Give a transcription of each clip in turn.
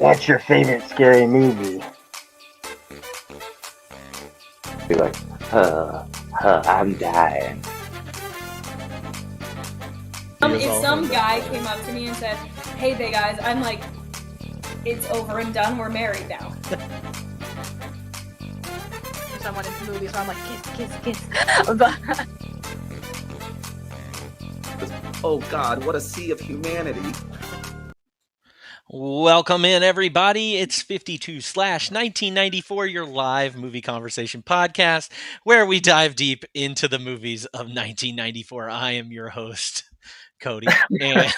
What's your favorite scary movie? Be like, I'm dying. If some guy came up to me and said, "Hey, they guys," I'm like, "It's over and done. We're married now." Someone in the movie, so I'm like, kiss. But oh God, what a sea of humanity. Welcome in, everybody. It's 52/1994, your live movie conversation podcast, where we dive deep into the movies of 1994. I am your host, Cody, and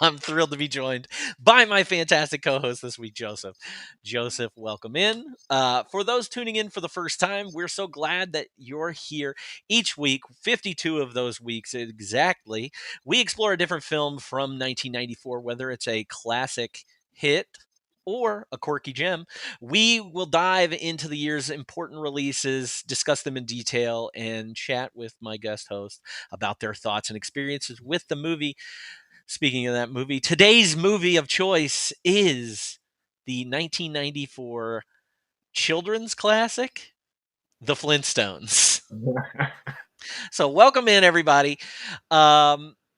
I'm thrilled to be joined by my fantastic co-host this week, Joseph. Joseph, welcome in. For those tuning in for the first time, we're so glad that you're here each week, 52 of those weeks exactly. We explore a different film from 1994, whether it's a classic hit or a quirky gem. We will dive into the year's important releases, discuss them in detail, and chat with my guest host about their thoughts and experiences with the movie. Speaking of that movie, today's movie of choice is the 1994 children's classic, The Flintstones. So welcome in, everybody.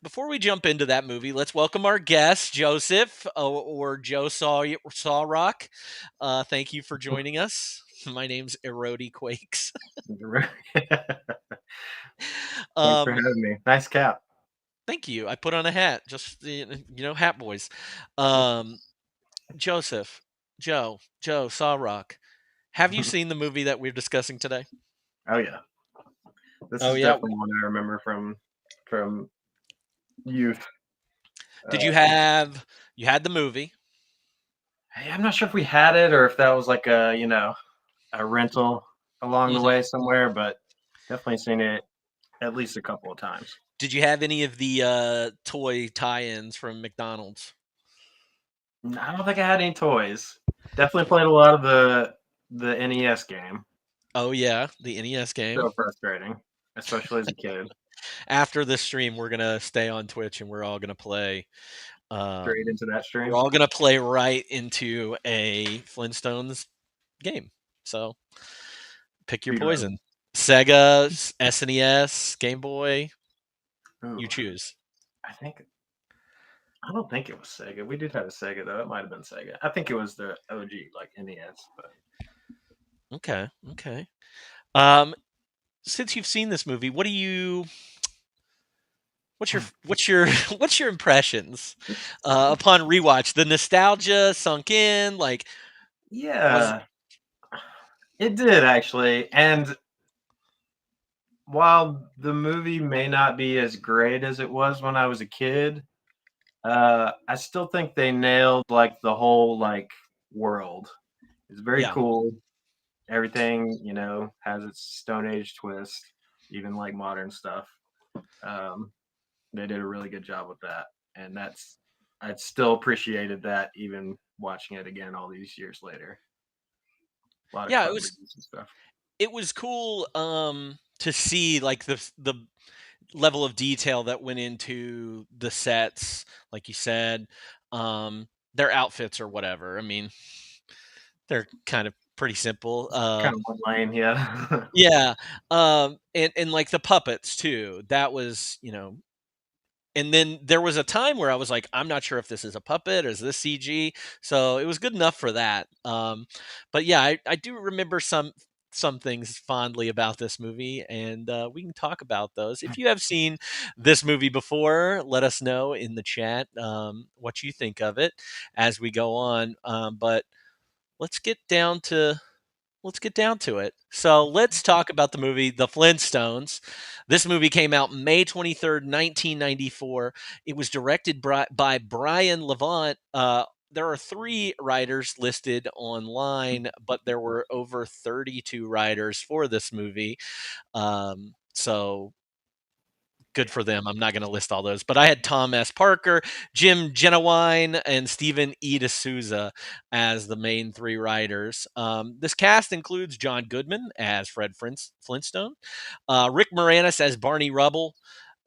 Before we jump into that movie, let's welcome our guest, Joseph, or Joe Sawrock. Thank you for joining us. My name's Erodi Quakes. Thanks for having me. Nice cap. Thank you. I put on a hat, just hat boys. Joseph, Joe Sawrock. Have you seen the movie that we're discussing today? Oh yeah, this is definitely one I remember from youth. Did you had the movie? I'm not sure if we had it or if that was like a rental along the way somewhere, but definitely seen it at least a couple of times. Did you have any of the toy tie-ins from McDonald's? I don't think I had any toys. Definitely played a lot of the NES game. Oh yeah, the NES game. So frustrating, especially as a kid. After this stream, we're gonna stay on Twitch and we're all gonna play straight into that stream. We're all gonna play right into a Flintstones game. So pick your poison. Sega, SNES, Game Boy. Ooh. You choose. I don't think it was Sega. We did have a Sega though. It might have been Sega. I think it was the OG, like NES. But okay. Since you've seen this movie, what's your impressions upon rewatch? The nostalgia sunk in, like yeah, it did actually. And while the movie may not be as great as it was when I was a kid, I still think they nailed like the whole like world. It's very cool. Everything, has its Stone Age twist, even like modern stuff. They did a really good job with that. And I still appreciated that even watching it again all these years later. A lot of it was cool to see like the level of detail that went into the sets, like you said, their outfits or whatever. I mean, they're kind of pretty simple. Kind of one lane, yeah. Yeah. And like the puppets too. That was, and then there was a time where I was like, I'm not sure if this is a puppet or is this CG. So it was good enough for that. But yeah, I do remember some things fondly about this movie, and we can talk about those. If you have seen this movie before, let us know in the chat what you think of it as we go on. But let's get down to it. So let's talk about the movie The Flintstones. This movie came out May 23rd, 1994. It was directed by Brian Levant. There are 3 writers listed online, but there were over 32 writers for this movie. So good for them. I'm not going to list all those, but I had Tom S. Parker, Jim Genowine, and Stephen E. D'Souza as the main 3 writers. This cast includes John Goodman as Fred Flintstone, Rick Moranis as Barney Rubble,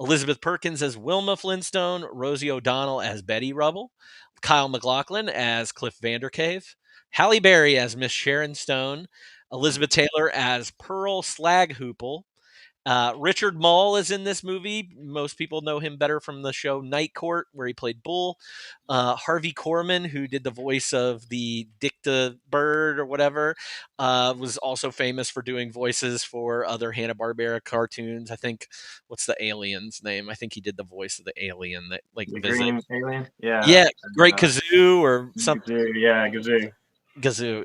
Elizabeth Perkins as Wilma Flintstone, Rosie O'Donnell as Betty Rubble, Kyle MacLachlan as Cliff Vandercave, Halle Berry as Miss Sharon Stone, Elizabeth Taylor as Pearl Slaghoople. Richard Mall is in this movie. Most people know him better from the show Night Court, where he played Bull. Harvey Korman, who did the voice of the Dicta Bird or whatever, was also famous for doing voices for other Hanna-Barbera cartoons. I think, what's the alien's name? I think he did the voice of the alien that The visit. green alien? Yeah. Yeah, Great Kazoo or something. Gazoo, yeah, Gazoo. Gazoo.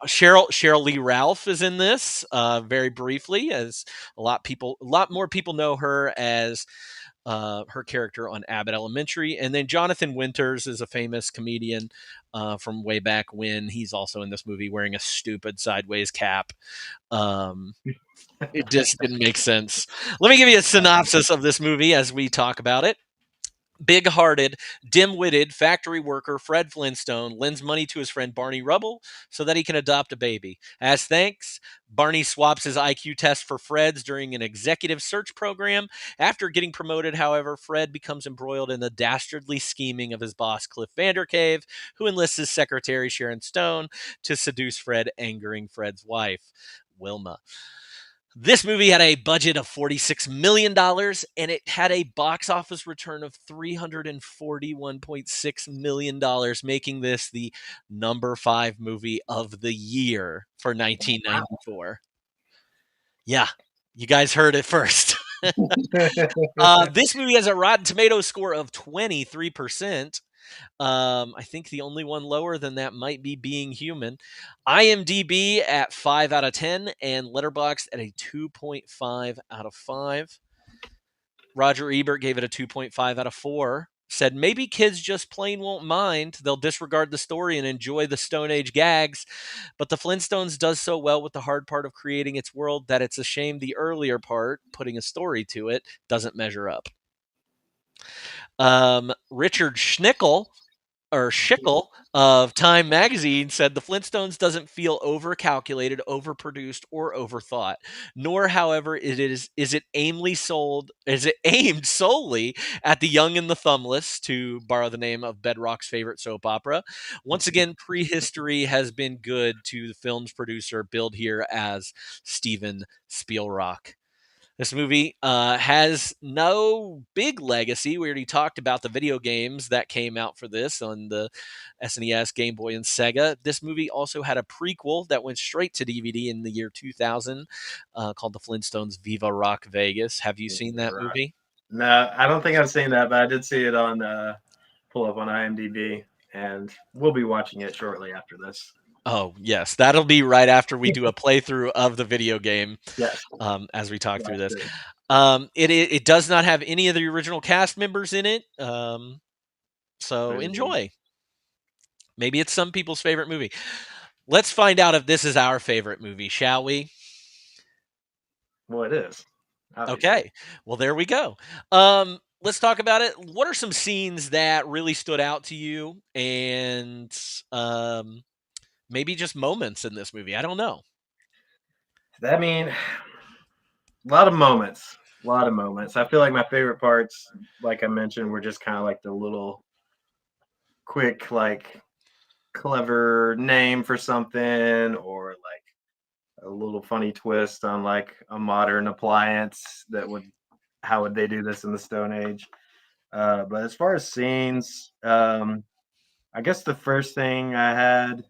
Cheryl Lee Ralph is in this very briefly, as a lot more people know her as her character on Abbott Elementary. And then Jonathan Winters is a famous comedian from way back when. He's also in this movie wearing a stupid sideways cap. It just didn't make sense. Let me give you a synopsis of this movie as we talk about it. Big-hearted, dim-witted factory worker Fred Flintstone lends money to his friend Barney Rubble so that he can adopt a baby. As thanks, Barney swaps his IQ test for Fred's during an executive search program. After getting promoted, however, Fred becomes embroiled in the dastardly scheming of his boss Cliff Vandercave, who enlists his secretary Sharon Stone to seduce Fred, angering Fred's wife, Wilma. This movie had a budget of $46 million, and it had a box office return of $341.6 million, making this the number 5 movie of the year for 1994. Yeah, you guys heard it first. This movie has a Rotten Tomatoes score of 23%. I think the only one lower than that might be Being Human. IMDb at 5 out of 10 and Letterboxd at a 2.5 out of 5. Roger Ebert gave it a 2.5 out of 4. Said maybe kids just plain won't mind. They'll disregard the story and enjoy the Stone Age gags. But the Flintstones does so well with the hard part of creating its world that it's a shame the earlier part, putting a story to it, doesn't measure up. Richard Schnickel of Time Magazine said the Flintstones doesn't feel overcalculated, overproduced, or overthought. Nor, however, is it aimed solely at the young and the thumbless, to borrow the name of Bedrock's favorite soap opera. Once again, prehistory has been good to the film's producer, billed here as Steven Spielrock. This movie has no big legacy. We already talked about the video games that came out for this on the SNES, Game Boy, and Sega. This movie also had a prequel that went straight to DVD in the year 2000 called The Flintstones Viva Rock Vegas. Have you seen that movie? No, I don't think I've seen that, but I did see it on pull up on IMDb, and we'll be watching it shortly after this. Oh, yes. That'll be right after we do a playthrough of the video game. Yes. As we talk through this. It does not have any of the original cast members in it. So enjoy. Maybe it's some people's favorite movie. Let's find out if this is our favorite movie, shall we? Well, it is. Obviously. Okay. Well, there we go. Let's talk about it. What are some scenes that really stood out to you, and maybe just moments in this movie? I don't know. I mean, a lot of moments. I feel like my favorite parts, like I mentioned, were just kind of like the little quick, like clever name for something, or like a little funny twist on like a modern appliance how would they do this in the Stone Age? But as far as scenes, I guess the first thing I had,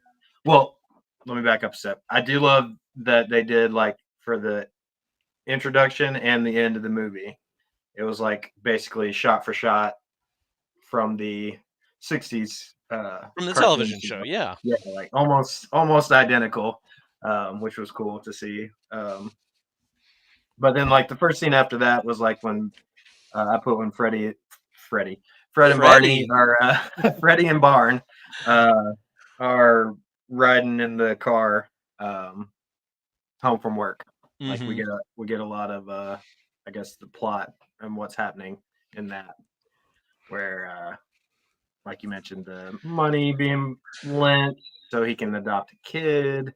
well, let me back up a step. I do love that they did like for the introduction and the end of the movie. It was like basically shot for shot from the 60s from the television show. Yeah, like almost identical, which was cool to see. But then like the first scene after that was like when I put when Fred and Barney are Freddie and Barn are riding in the car home from work. Mm-hmm. Like we get a lot of I guess the plot and what's happening in that, where like you mentioned, the money being lent so he can adopt a kid,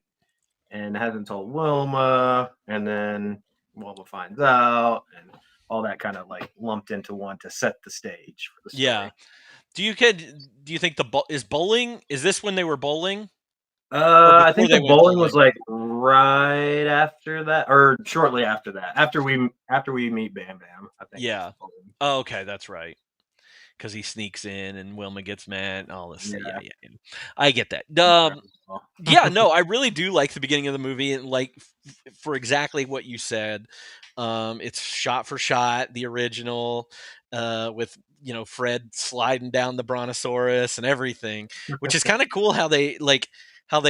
and hasn't told Wilma, and then Wilma finds out, and all that kind of like lumped into one to set the stage for the story. Yeah. Do you think is bowling? Is this when they were bowling? I before think they the went bowling was bowling? like right after that, or shortly after that. After we meet Bam Bam, I think. Yeah. It's bowling. Oh, okay, that's right. Because he sneaks in and Wilma gets mad and all this. Yeah. Yeah. I get that. Incredible. Yeah, no, I really do like the beginning of the movie, and like for exactly what you said. It's shot for shot the original, with Fred sliding down the brontosaurus and everything, which is kind of cool how they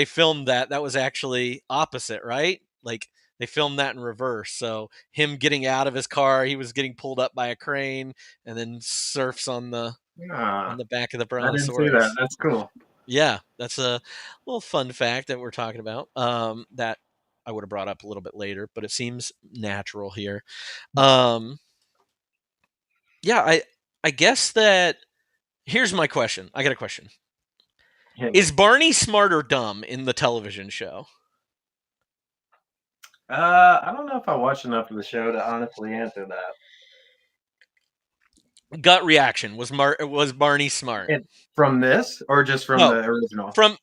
filmed that. That was actually opposite, right? Like they filmed that in reverse. So him getting out of his car, he was getting pulled up by a crane, and then surfs on Ah, the back of the I didn't see that. brontosaurus. That's cool. Yeah, that's a little fun fact that we're talking about. That I would have brought up a little bit later, but it seems natural here. Um, yeah, I guess that here's my question. I got a question. Hit me. Is Barney smart or dumb in the television show? I don't know if I watched enough of the show to honestly answer that. Gut reaction, was Barney smart? And from this, or just from No, the original? from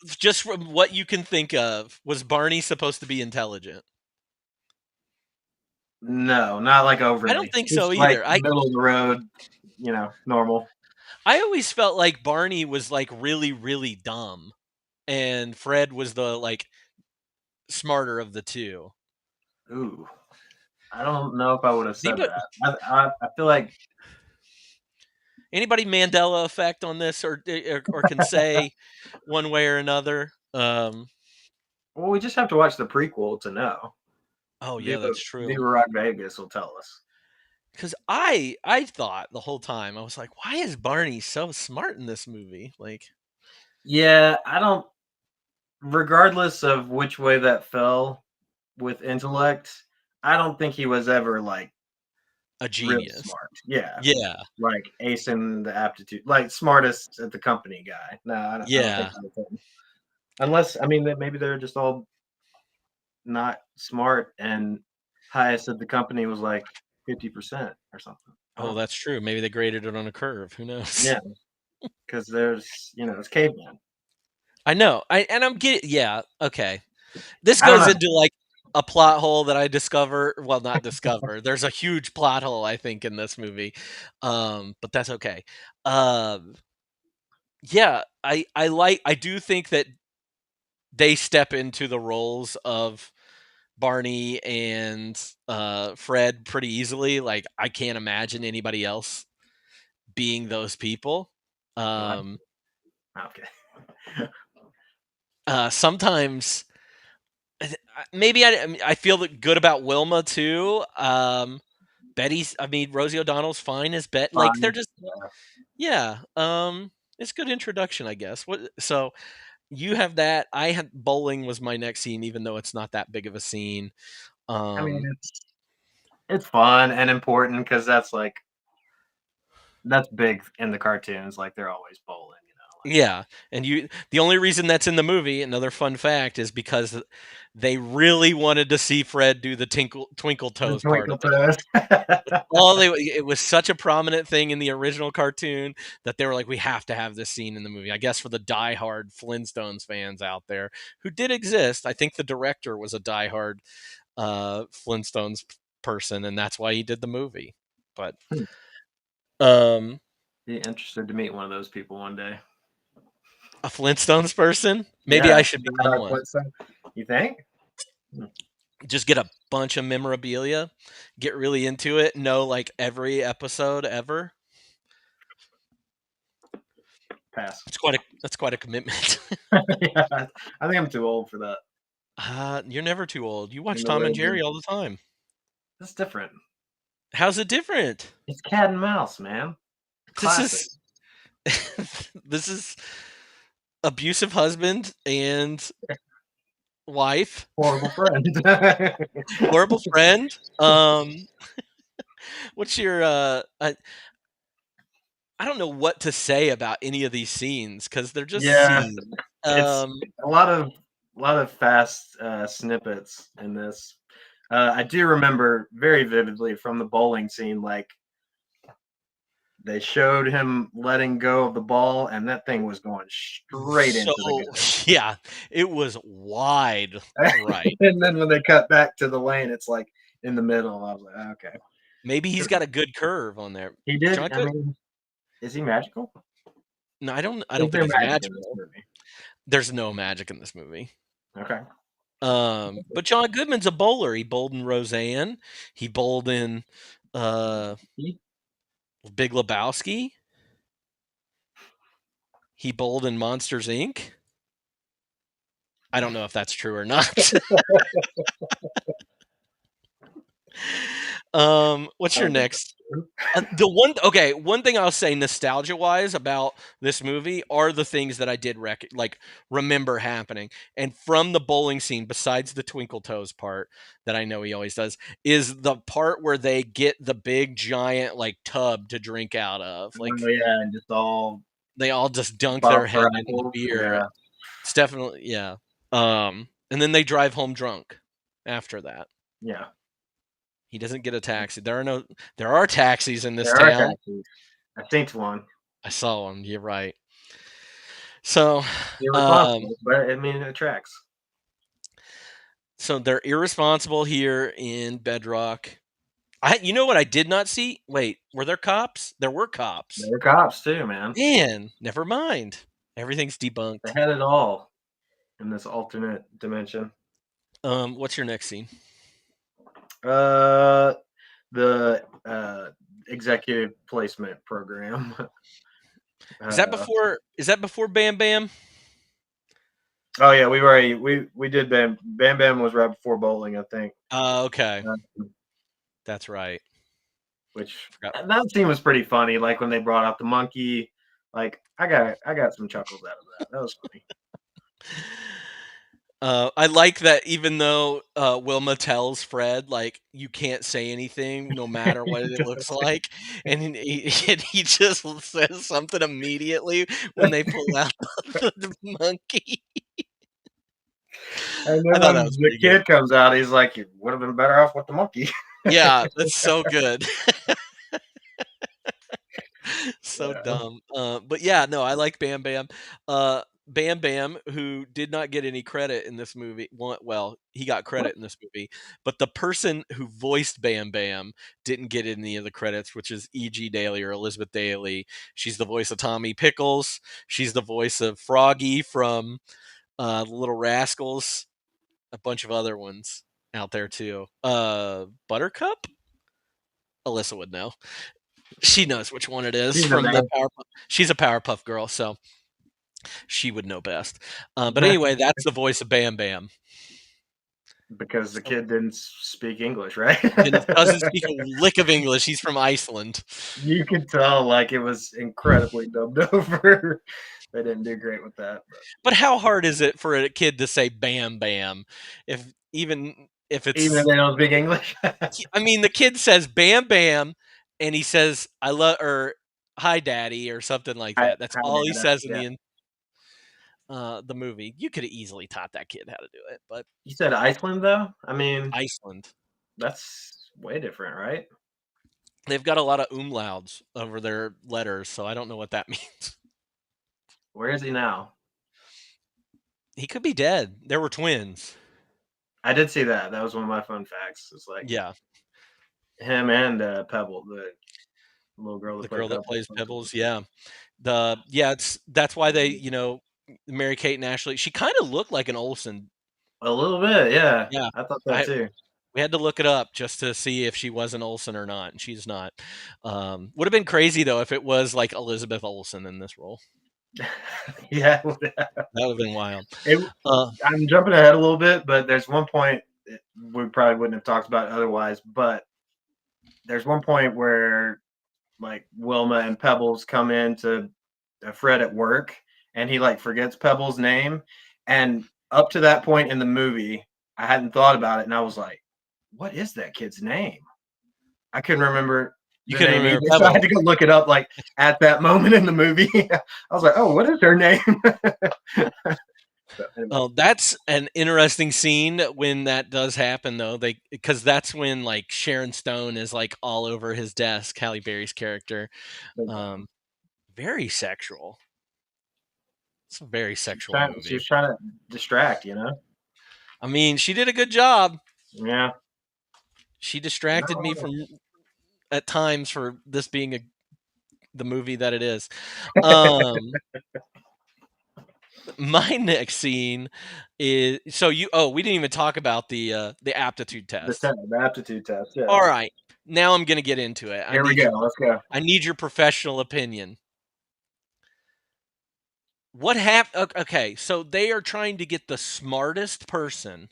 what you can think of, was Barney supposed to be intelligent? No, not like I don't overly. think so Just like either. middle of the road, normal. I always felt like Barney was like really, really dumb, and Fred was the like smarter of the two. Ooh, I don't know if I would have said Anybody, that. I feel like anybody Mandela effect on this, or can say one way or another? well, we just have to watch the prequel to know. Oh yeah, Viva that's true. Viva Rock Vegas will tell us. Because I thought the whole time, I was like, why is Barney so smart in this movie? Like Yeah, I don't. Regardless of which way that fell with intellect, I don't think he was ever like a really genius. smart. Yeah, Yeah, like acing the aptitude, like smartest at the company guy. No, I don't think yeah. that was him. Unless, I mean, that maybe they're just all not smart, and highest at the company was like 50% or something. I Oh, don't know. that's true. Maybe they graded it on a curve. Who knows? Yeah, because it's caveman. I know. I'm getting. Yeah. Okay. This I don't goes know. into like a plot hole that I discover. Well, not discover. There's a huge plot hole I think in this movie, but that's okay. Um, yeah, I do think that they step into the roles of Barney and Fred pretty easily. Like I can't imagine anybody else being those people. What? Um, Okay. Sometimes maybe I feel good about Wilma too. Rosie O'Donnell's fine as Bet. Like they're Fine. just Yeah. yeah. It's a good introduction, I guess. So you have that. I had bowling was my next scene, even though it's not that big of a scene. I mean, Um, it's fun and important because that's big in the cartoons. Like they're always bowling. yeah, and the only reason that's in the movie, another fun fact, is because they really wanted to see Fred do the twinkle The toes part twinkle of it. toes. It was such a prominent thing in the original cartoon that they were like, we have to have this scene in the movie. I guess for the diehard Flintstones fans out there who did exist, I think the director was a diehard Flintstones person, and that's why he did the movie. But um, Be interested to meet one of those people one day. a Flintstones person, maybe Yeah, I should become one. you think? Just get a bunch of memorabilia, get really into it, know like every episode ever. Pass. That's quite a commitment. Yeah, I think I'm too old for that. You're never too old. You watch In the Tom way and that Jerry all the time. it's different. How's it different? It's cat and mouse, man. Classic. This is this is abusive husband and wife, Horrible friend. horrible friend. What's your I don't know what to say about any of these scenes because they're just Yeah, scenes. it's Um, a lot of fast snippets in this. I do remember very vividly from the bowling scene, like they showed him letting go of the ball, and that thing was going straight So into the gutter. yeah, it was wide right. And then when they cut back to the lane, it's like in the middle. I was like, okay. Maybe he's got a good curve on there. He did. John I mean, is he magical? No, I don't Is think there he's magic in this magical. movie? There's no magic in this movie. Okay. But John Goodman's a bowler. He bowled in Roseanne. He bowled in Big Lebowski. He bowled in Monsters Inc. I don't know if that's true or not. What's your next? One thing I'll say nostalgia-wise about this movie are the things that I did remember happening. And from the bowling scene, besides the Twinkle Toes part that I know he always does, is the part where they get the big giant like tub to drink out of. Like, oh yeah, and just all they all just dunk Bob their head into the Apples, beer. yeah. It's definitely, yeah. And then they drive home drunk after that. Yeah. He doesn't get a taxi. There are taxis in this There are town. taxis. I think one. I saw one. You're right. So, Irresponsible, but I mean it tracks. so they're irresponsible here in Bedrock. You know what I did not see? Wait, were there cops? There were cops. There were cops too, man. Man, never mind. Everything's debunked. They had it all in this alternate dimension. What's your next scene? The executive placement program. Is that before Bam Bam? Oh yeah, we did Bam Bam was right before bowling, I think. Okay. That's right. Which that scene was pretty funny. Like when they brought out the monkey, like I got some chuckles out of that. That was funny. I like that even though Wilma tells Fred, like, you can't say anything no matter what it looks like, and he just says something immediately when they pull out the monkey. And then when the kid comes out, he's like, "You would have been better off with the monkey." Yeah, that's so good. So dumb. But yeah, no, I like Bam Bam. Bam Bam, who did not get any credit in this movie. Well, he got credit in this movie, but the person who voiced Bam Bam didn't get any of the credits, which is E.G. Daly or Elizabeth Daly. She's the voice of Tommy Pickles. She's the voice of Froggy from The Little Rascals. A bunch of other ones out there too. Buttercup? Alyssa would know. She knows which one it is from the Powerpuff. She's a Powerpuff Girl, so she would know best. But anyway, that's the voice of Bam Bam. Because the kid didn't speak English, right? Doesn't speak a lick of English. He's from Iceland. You could tell, like, it was incredibly dubbed over. They didn't do great with that. But how hard is it for a kid to say Bam Bam? Even if they don't speak English? I mean, the kid says Bam Bam, and he says, I love, or hi daddy, or something like that. That's all he says in the movie. You could have easily taught that kid how to do it, but you said Iceland, though. I mean, Iceland. That's way different, right? They've got a lot of umlauts over their letters, so I don't know what that means. Where is he now? He could be dead. There were twins. I did see that. That was one of my fun facts. It's like, yeah, him and Pebble, the little girl, the girl that plays Pebbles. Yeah, that's why they, Mary Kate and Ashley. She kind of looked like an Olsen. A little bit, yeah. Yeah, I thought that too. We had to look it up just to see if she was an Olsen or not, and she's not. Would have been crazy though if it was like Elizabeth Olsen in this role. Yeah, that would have been wild. I'm jumping ahead a little bit, but there's one point we probably wouldn't have talked about otherwise. But there's one point where like Wilma and Pebbles come in to Fred at work, and he like forgets Pebbles' name. And up to that point in the movie, I hadn't thought about it, and I was like, "What is that kid's name?" I couldn't remember. You couldn't remember Pebbles. So I had to go look it up. Like at that moment in the movie, I was like, "Oh, what is her name?" So, anyway. Oh, that's an interesting scene when that does happen, though. Because that's when like Sharon Stone is like all over his desk. Halle Berry's character, very sexual. It's a very sexual She movie. was trying to distract, I mean, she did a good job. Yeah. She distracted me from at times for this being the movie that it is. My next scene is we didn't even talk about the aptitude test. The aptitude test. Yeah. All right. Now I'm going to get into it. Here we go. Let's go. I need your professional opinion. What happened? Okay, so they are trying to get the smartest person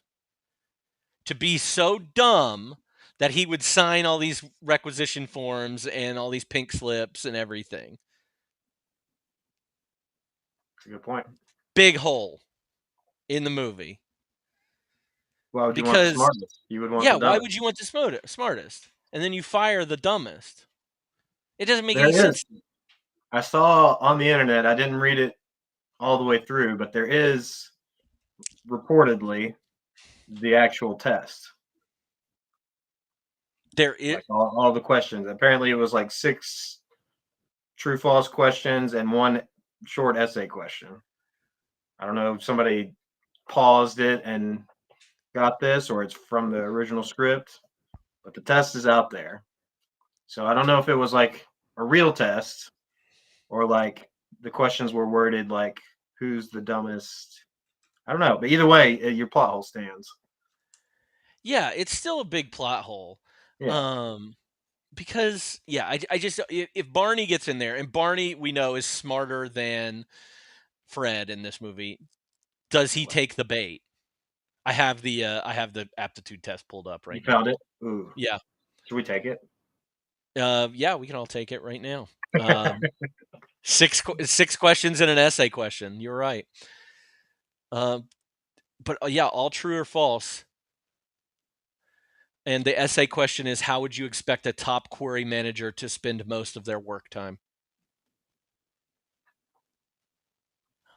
to be so dumb that he would sign all these requisition forms and all these pink slips and everything. That's a good point. Big hole in the movie. Why would you want the smartest? You would want the dumbest. Why would you want the smartest? And then you fire the dumbest. It doesn't make There any sense. I saw on the internet, I didn't read it all the way through, but there is reportedly the actual test. There is like all the questions. Apparently, it was like 6 true false questions and 1 short essay question. I don't know if somebody paused it and got this, or it's from the original script, but the test is out there. So I don't know if it was like a real test or like the questions were worded like who's the dumbest. I don't know, but either way, your plot hole stands. Yeah, it's still a big plot hole. Yeah. Because I just if Barney gets in there, and Barney we know is smarter than Fred in this movie, does he take the bait? I have the aptitude test pulled up right now. You found it? Ooh. Yeah. Should we take it? Yeah, we can all take it right now. 6 questions and an essay question. You're right. But yeah, all true or false. And the essay question is, how would you expect a top query manager to spend most of their work time?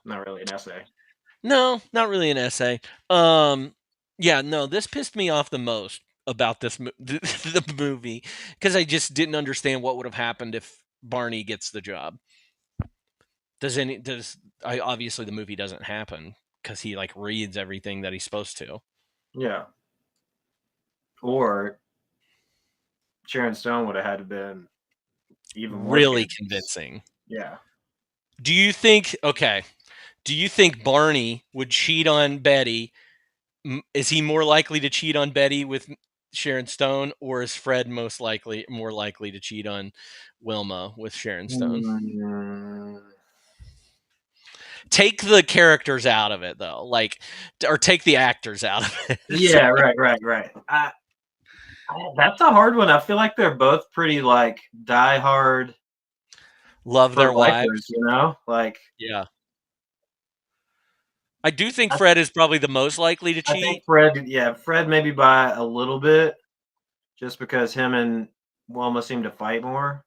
Not really an essay. No, not really an essay. This pissed me off the most about the movie because I just didn't understand what would have happened if Barney gets the job. Obviously the movie doesn't happen because he like reads everything that he's supposed to. Yeah. Or Sharon Stone would have had to been even more really convincing. Yeah. Do you think Barney would cheat on Betty? Is he more likely to cheat on Betty with Sharon Stone, or is Fred more likely to cheat on Wilma with Sharon Stone? Mm-hmm. Take the characters out of it, though, or take the actors out of it. Yeah, right. That's a hard one. I feel like they're both pretty like diehard, love their wives, Like, yeah. I do think Fred is probably the most likely to cheat. I think Fred maybe by a little bit, just because him and Wilma seem to fight more.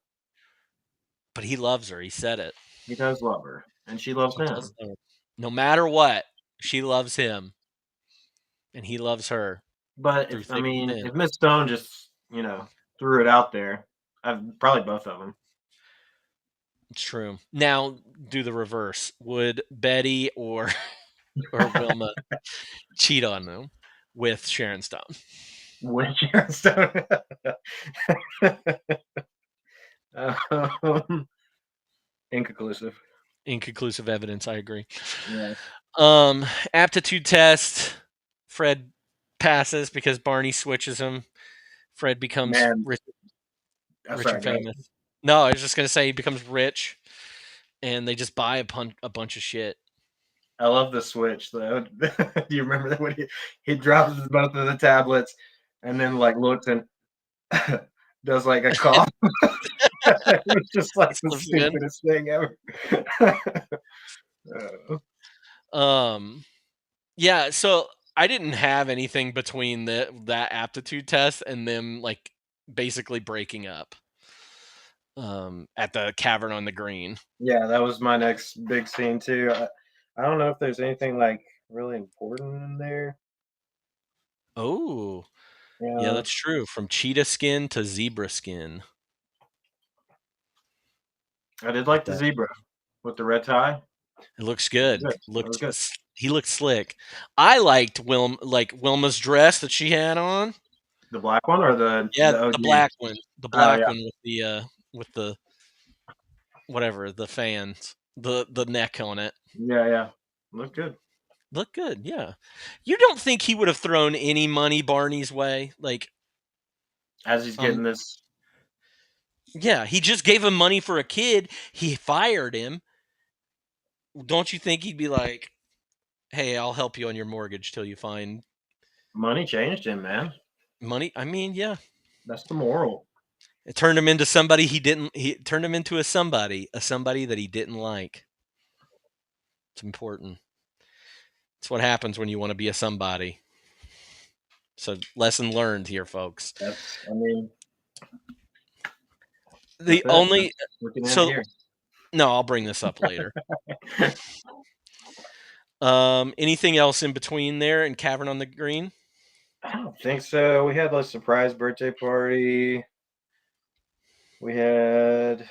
But he loves her. He said it. He does love her, and she loves him. No matter what, she loves him, and he loves her. But if Miss Stone just threw it out there, probably both of them. It's true. Now do the reverse. Would Betty or Wilma cheat on them with Sharon Stone? With Sharon Stone. Inconclusive. Inconclusive evidence. I agree. Yeah. Aptitude test. Fred passes because Barney switches him. Fred becomes rich and famous. No, I was just gonna say he becomes rich, and they just buy a bunch of shit. I love the switch though. Do you remember that when he drops both of the tablets and then like looks and does like a cough? It was just like the stupidest thing ever. Yeah, so I didn't have anything between that aptitude test and them like basically breaking up at the Cavern on the Green. Yeah, that was my next big scene too. I don't know if there's anything like really important in there. Oh, yeah, Yeah, that's true. From cheetah skin to zebra skin. I did like the That zebra with the red tie. it looks That was good. good. That was good. He looked slick. I liked Wilma's dress that she had on. The black one or the Yeah, the OG? black one. The Oh black yeah, one with the whatever, the fans. The neck on it. yeah. Looked good. Looked good, yeah. You don't think he would have thrown any money Barney's way? Like, As he's getting this, yeah, he just gave him money for a kid. He fired him. Don't you think he'd be like, "Hey, I'll help you on your mortgage till you find money changed him, man. money?" I mean, yeah. That's the moral. It turned him into somebody he turned him into a somebody that he didn't like. It's important. It's what happens when you want to be a somebody. So, lesson learned here, folks. I mean, The that's it. only We can end it so here. no, I'll bring this up later. Anything else in between there in Cavern on the Green? I don't think so. We had a surprise birthday party. We had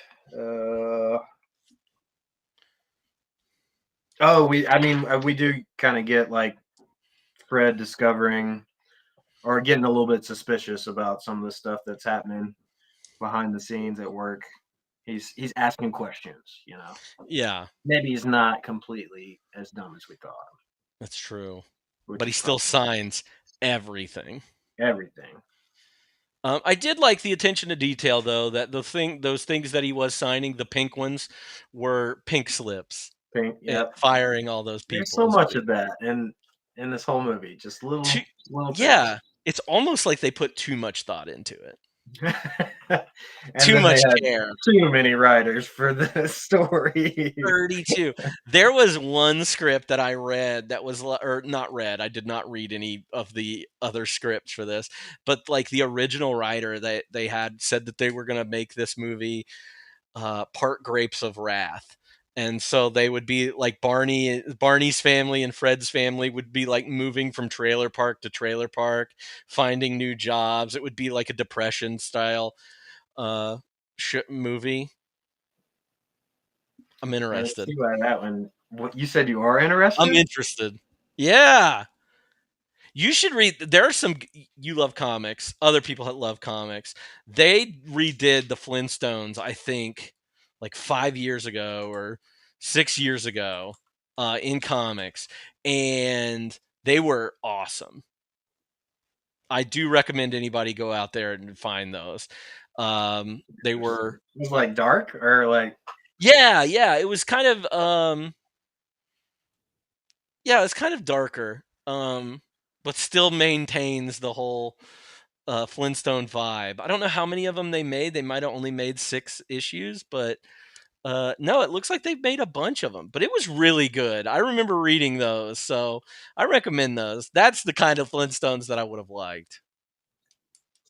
we do kind of get like Fred discovering or getting a little bit suspicious about some of the stuff that's happening behind the scenes at work. He's asking questions, Yeah, Maybe he's not completely as dumb as we thought, that's true. which But he is still probably signs everything. everything. I did like the attention to detail, though, that those things that he was signing, the pink ones, were pink slips. Pink, yep. Firing all those There's people so is much pretty. of that in this whole movie, just little things. Yeah, it's almost like they put too much thought into it. And Too then they much had care. too many writers for the story. 32. There was one script that I read that was, or not read. I did not read any of the other scripts for this, but like the original writer that they had said that they were going to make this movie part Grapes of Wrath. And so they would be like Barney's family and Fred's family would be like moving from trailer park to trailer park, finding new jobs. It would be like a depression style uh, movie. I'm I interested. see why that one. What you said you are I'm interested? interested. Yeah. You should read. There are some. You love comics. Other people that love comics. They redid the Flintstones, I think, like 5 years ago or 6 years ago in comics. And they were awesome. I do recommend anybody go out there and find those. They were. It was like dark or like Yeah. It was kind of. Yeah, it's kind of darker, but still maintains the whole Flintstone vibe. I don't know how many of them they made. They might have only made 6 issues, but no, it looks like they've made a bunch of them. But it was really good. I remember reading those, so I recommend those. That's the kind of Flintstones that I would have liked.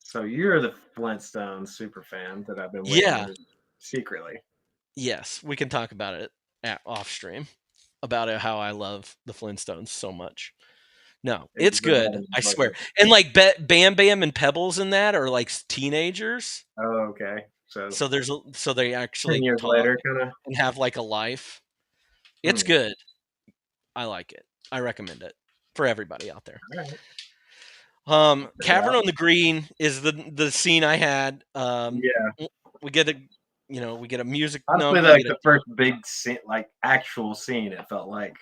so you're the Flintstones super fan that I've been waiting Yeah, to secretly. yes, we can talk about it off stream about how I love the Flintstones so much. No, It's it's been good. having I like swear. And like Bam Bam and Pebbles in that are like teenagers. oh okay. So So they 10 actually years talk later kinda. and have like a life. It's good. I like it. I recommend it for everybody out there. All right. Cavern on the Green is the scene I had. Yeah. We get a music Honestly, number. like the first big scene, like actual scene, it felt like.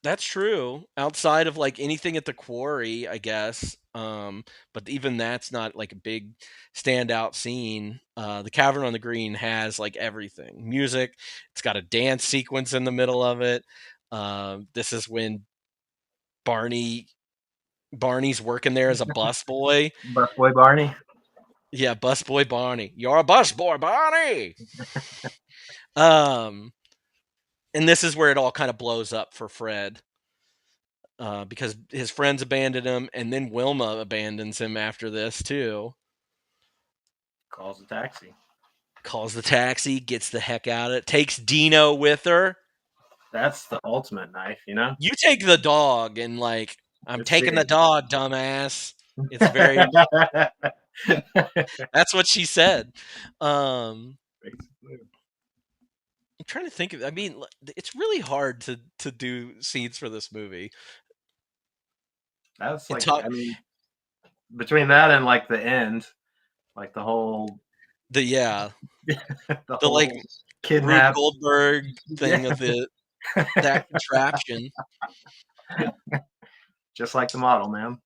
That's true. Outside of like anything at the quarry, I guess. But even that's not like a big standout scene. The Cavern on the Green has like everything. Music. It's got a dance sequence in the middle of it. This is when Barney's working there as a busboy. Busboy Barney. Yeah, busboy Barney. You're a busboy, Barney. Um, and this is where it all kind of blows up for Fred. Because his friends abandoned him, and then Wilma abandons him after this too. Calls a taxi. Calls the taxi, gets the heck out of it, takes Dino with her. That's the ultimate knife, you know? You take the dog and like, I'm It's taking the serious. dog, dumbass. It's very. That's what she said. I'm trying to think of. I mean, it's really hard to do scenes for this movie. That's And like, talk I mean, between that and like the end, like the whole, the the the like whole Rube kidnap. Goldberg thing Yeah. of that contraption. Just like the model, man.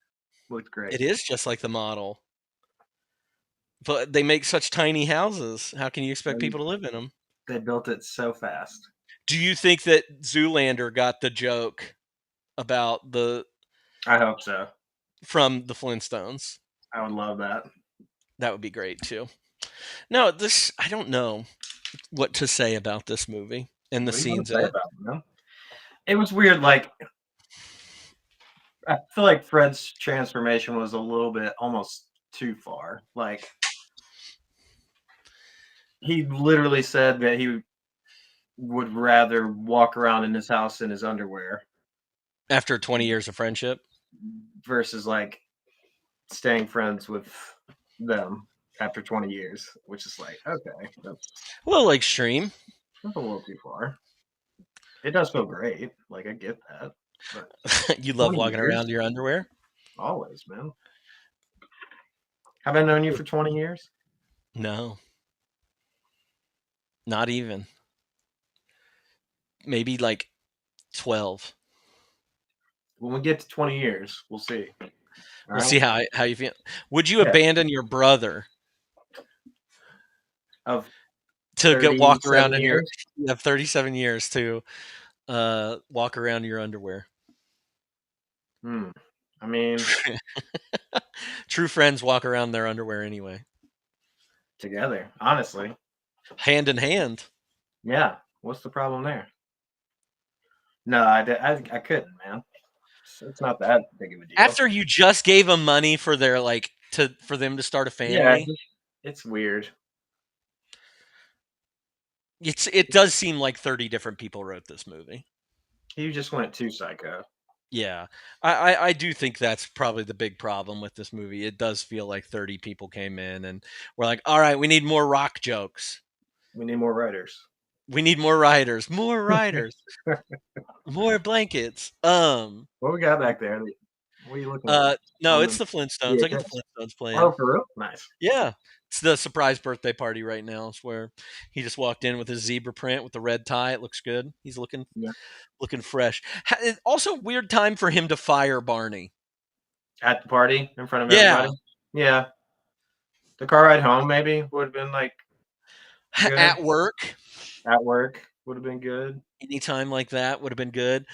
Looked great. It is just like the model, but they make such tiny houses. How can you expect people to live in them? They built it so fast. Do you think that Zoolander got the joke about I hope so. from the Flintstones? I would love that. That would be great too. No, this I don't know what to say about this movie and the What do you want scenes to in say it. about it, man? It was weird. Like, I feel like Fred's transformation was a little bit almost too far. Like, he literally said that he would rather walk around in his house in his underwear After 20 years of friendship, versus like staying friends with them after 20 years, which is like, okay, a little extreme. that's a little too far. It does feel great. Like, I get that. But You love 20 walking years? around in your underwear? Always, man. Have I known you for 20 years? No, not even. Maybe like 12. When we get to 20 years, we'll see. All We'll right? see how you feel. Would you Yeah. abandon your brother Of to go walk around 37 in years? you have 37 years to walk around in your underwear? I mean, True friends walk around in their underwear anyway. together, honestly. Hand in hand. Yeah. What's the problem there? No, I couldn't, man. It's not that big of a deal. After you just gave them money for their for them to start a Yeah, family. it's weird. It does seem like 30 different people wrote this movie. You just went too psycho. Yeah. I do think that's probably the big problem with this movie. It does feel like 30 people came in and we're like, all right, we need more rock jokes. We need more writers. We need more writers. More writers. More blankets. What we got back there? What are you looking at? No, it's the Flintstones. I got the Flintstones playing. Oh, for real? Nice. Yeah. It's the surprise birthday party right now. It's where he just walked in with his zebra print with the red tie. It looks good. He's looking fresh. Also, weird time for him to fire Barney. At the party in front of everybody? Yeah. The car ride home maybe would have been like good. At work. At work would have been good. Anytime like that would have been good.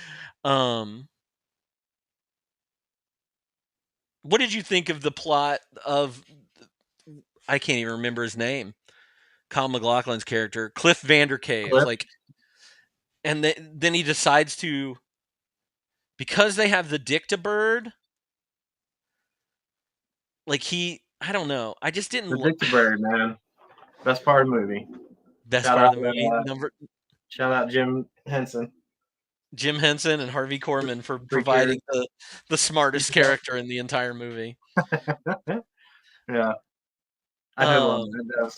What did you think of the plot of? I can't even remember his name. Kyle MacLachlan's character, Cliff Vandercave. Cliff? Like, and then he decides to, because they have the Dictabird. Like I don't know. I just didn't. The Dictabird, man. Best part of the movie. Best part of the movie. Shout out Jim Henson. Jim Henson and Harvey Korman for providing the smartest character in the entire movie. Yeah. I did love it.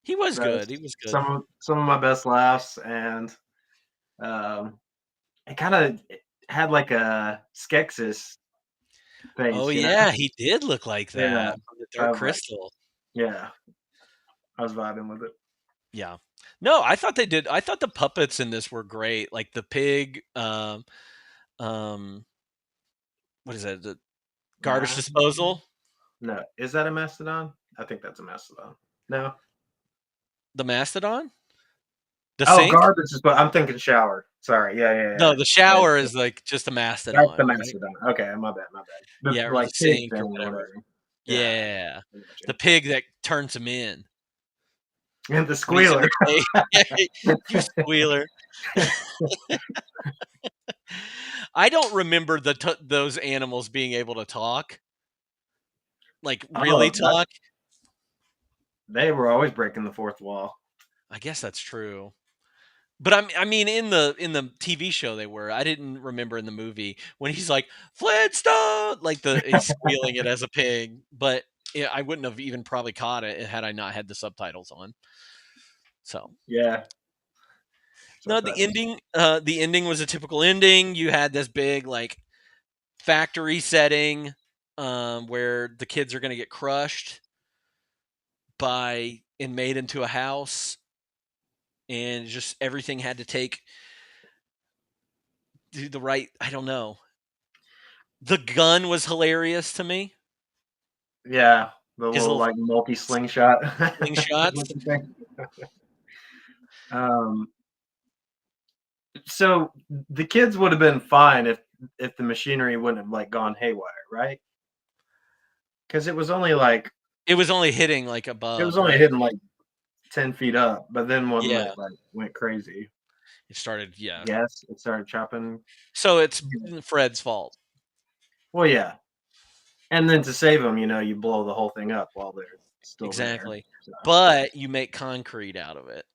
He was good. He was good. Some of my best laughs, and it kind of had like a Skeksis face. Oh yeah, he did look like that. Yeah. From the Dark Crystal. Yeah. I was vibing with it. Yeah. No, I thought they did. I thought the puppets in this were great. Like the pig, what is that? The garbage disposal? No. Is that a mastodon? I think that's a mastodon. No. The mastodon? The sink? Garbage disposal. I'm thinking shower. Sorry. Yeah. No, the shower is like just a mastodon. That's the mastodon. Right? Okay, my bad. Yeah, like the sink or whatever. Yeah. The pig that turns him in. And the squealer. You squealer. I don't remember those animals being able to talk. Like really talk. They were always breaking the fourth wall. I guess that's true. But I mean, in the TV show they were. I didn't remember in the movie when he's like Flintstone, like he's squealing it as a pig. But I wouldn't have even probably caught it had I not had the subtitles on. So Yeah. no, the ending was a typical ending. You had this big like factory setting where the kids are going to get crushed and made into a house, and just everything had to do the right. I don't know. The gun was hilarious to me. Yeah, the His little little like multi slingshot slingshots. looking thing. Um, so the kids would have been fine if the machinery wouldn't have like gone haywire, right? Because it was only It was only hitting like above, right? hitting like 10 feet up, but then when Yeah, it like went crazy, it started. Yeah, yes, it started chopping. so it's Fred's fault. Well, yeah, and then to save them, you blow the whole thing up while they're still there. Exactly, So. but you make concrete out of it,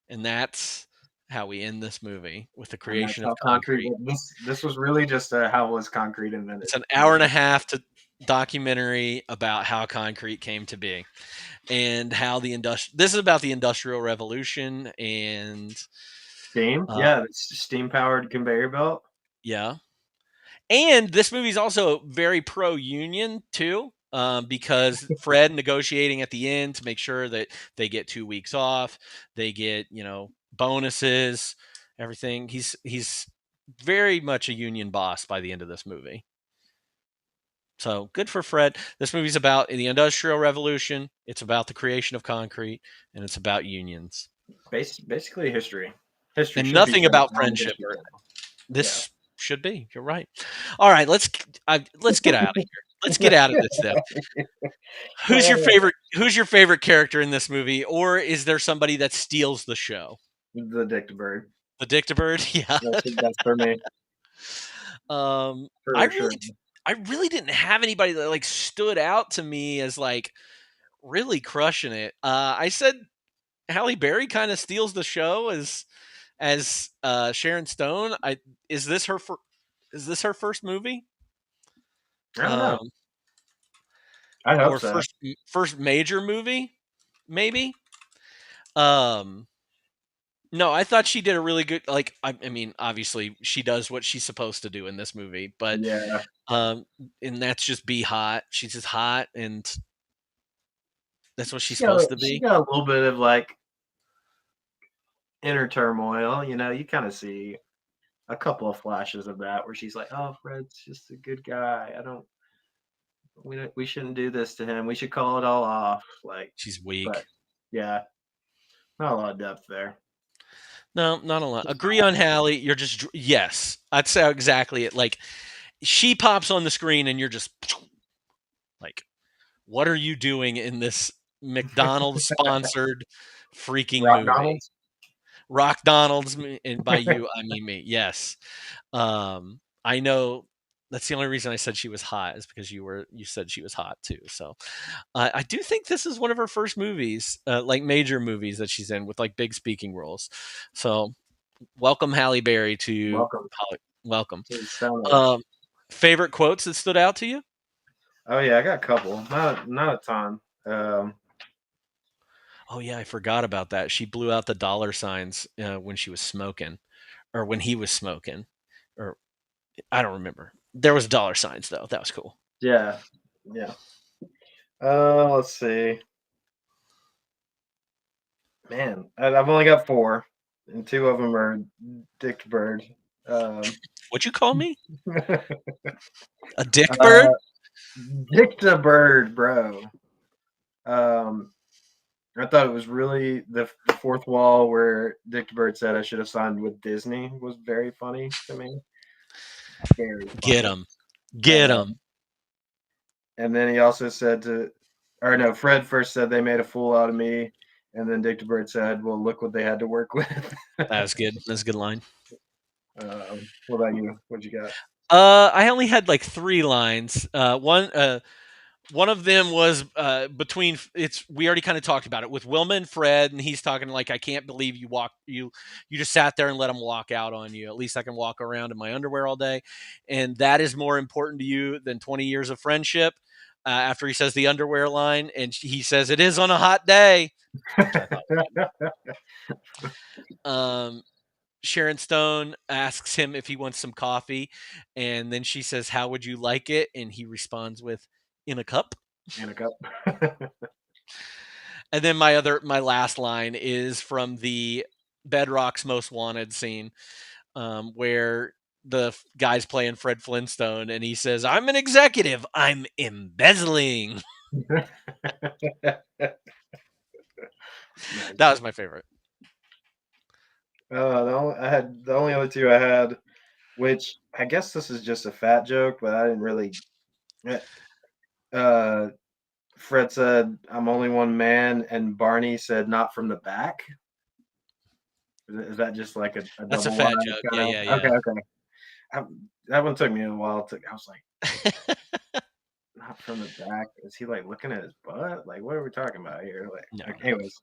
and that's how we end this movie with the And that's creation of how concrete. concrete. This was really just how was concrete invented? It's an hour and a half documentary about how concrete came to be and how this is about the Industrial Revolution and Steam. Yeah, it's steam powered conveyor belt. yeah. And this movie's also very pro union too, because Fred negotiating at the end to make sure that they get 2 weeks off, they get bonuses, everything. He's very much a union boss by the end of this movie. So good for Fred. This movie's about the Industrial Revolution. It's about the creation of concrete, and it's about unions. Basically, history. History And should nothing be about on friendship. History Channel. This should be. You're right. All right, let's get out of here. Let's get out of this then. Who's your favorite character in this movie, or is there somebody that steals the show? The Dictabird. The Dictabird? Yeah. That's for me. I really didn't have anybody that like stood out to me as like really crushing it. I said Halle Berry kind of steals the show as Sharon Stone. Is this her first movie? I don't know. I hope Or so. first major movie, maybe. No, I thought she did a really good. Like, I mean, obviously she does what she's supposed to do in this movie, but Yeah, and that's just be hot. She's just hot, and that's what she's supposed to be. She got a little bit of like inner turmoil. You kind of see a couple of flashes of that where she's like, "Oh, Fred's just a good guy. We shouldn't do this to him. We should call it all off." Like, She's weak. but yeah, not a lot of depth there. No, not a lot. Agree on Halle. You're just yes. I'd say exactly it. Like she pops on the screen and you're just like, what are you doing in this McDonald's sponsored freaking movie? Rock Donald's, and by you I mean me. Yes. I know that's the only reason I said she was hot is because you said she was hot too. So I do think this is one of her first movies, like major movies that she's in with like big speaking roles. So welcome Halle Berry to welcome. Favorite quotes that stood out to you? Oh yeah, I got a couple. Not a ton. Oh yeah, I forgot about that. She blew out the dollar signs when she was smoking, or when he was smoking, or I don't remember. There was dollar signs though. That was cool. Yeah. Let's see. Man, I've only got 4, and 2 of them are Dictabird. What'd you call me? A Dickbird? Dictabird, bro. I thought it was really the fourth wall where Dictabird said I should have signed with Disney was very funny to me. Very funny. Get him. And then he also said Fred first said they made a fool out of me, and then Dictabird said, "Well, look what they had to work with." That was good. That's a good line. What about you? What'd you got? I only had like 3 lines. One of them was between we already kind of talked about it with Wilma and Fred, and he's talking like, I can't believe you just sat there and let him walk out on you. At least I can walk around in my underwear all day, and that is more important to you than 20 years of friendship. After he says the underwear line, and he says it is on a hot day, which I thought was good. Sharon Stone asks him if he wants some coffee, and then she says, "How would you like it?" And he responds with, "In a cup." In a cup. And then my last line is from the Bedrock's Most Wanted scene, where the guy's playing Fred Flintstone, and he says, "I'm an executive. I'm embezzling." That was my favorite. The only other two I had, which I guess this is just a fat joke, but I didn't really. Uh, Fred said, "I'm only one man," and Barney said, "Not from the back." Is that just like a That's a double fat line? joke. Yeah, Kind yeah, of? Okay, yeah. okay. That one took me a while. I was like, "Not from the back." Is he like looking at his butt? Like, what are we talking about here? No. Anyways.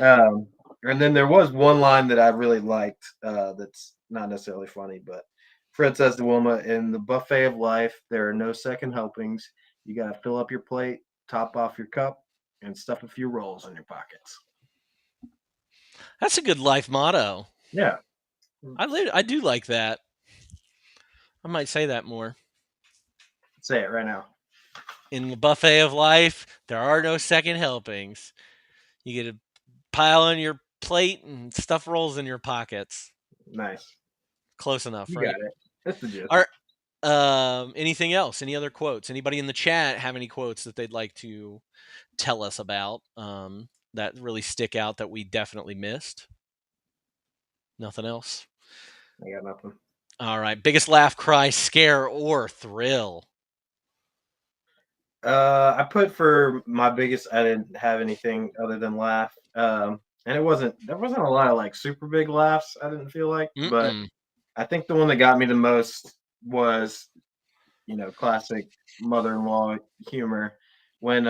Um, and then there was one line that I really liked. That's not necessarily funny, but Fred says to Wilma, "In the buffet of life, there are no second helpings. You got to fill up your plate, top off your cup, and stuff a few rolls in your pockets." That's a good life motto. Yeah. I do like that. I might say that more. Say it right now. In the buffet of life, there are no second helpings. You get a pile on your plate and stuff rolls in your pockets. Nice. Close enough, You right? got it. That's the gist. Are anything else? Any other quotes? Anybody in the chat have any quotes that they'd like to tell us about that really stick out that we definitely missed? Nothing else? I got nothing. All right. Biggest laugh, cry, scare, or thrill? I put for my biggest. I didn't have anything other than laugh. And there wasn't a lot of like super big laughs. I didn't feel like, but Mm-mm. I think the one that got me the most was, classic mother-in-law humor when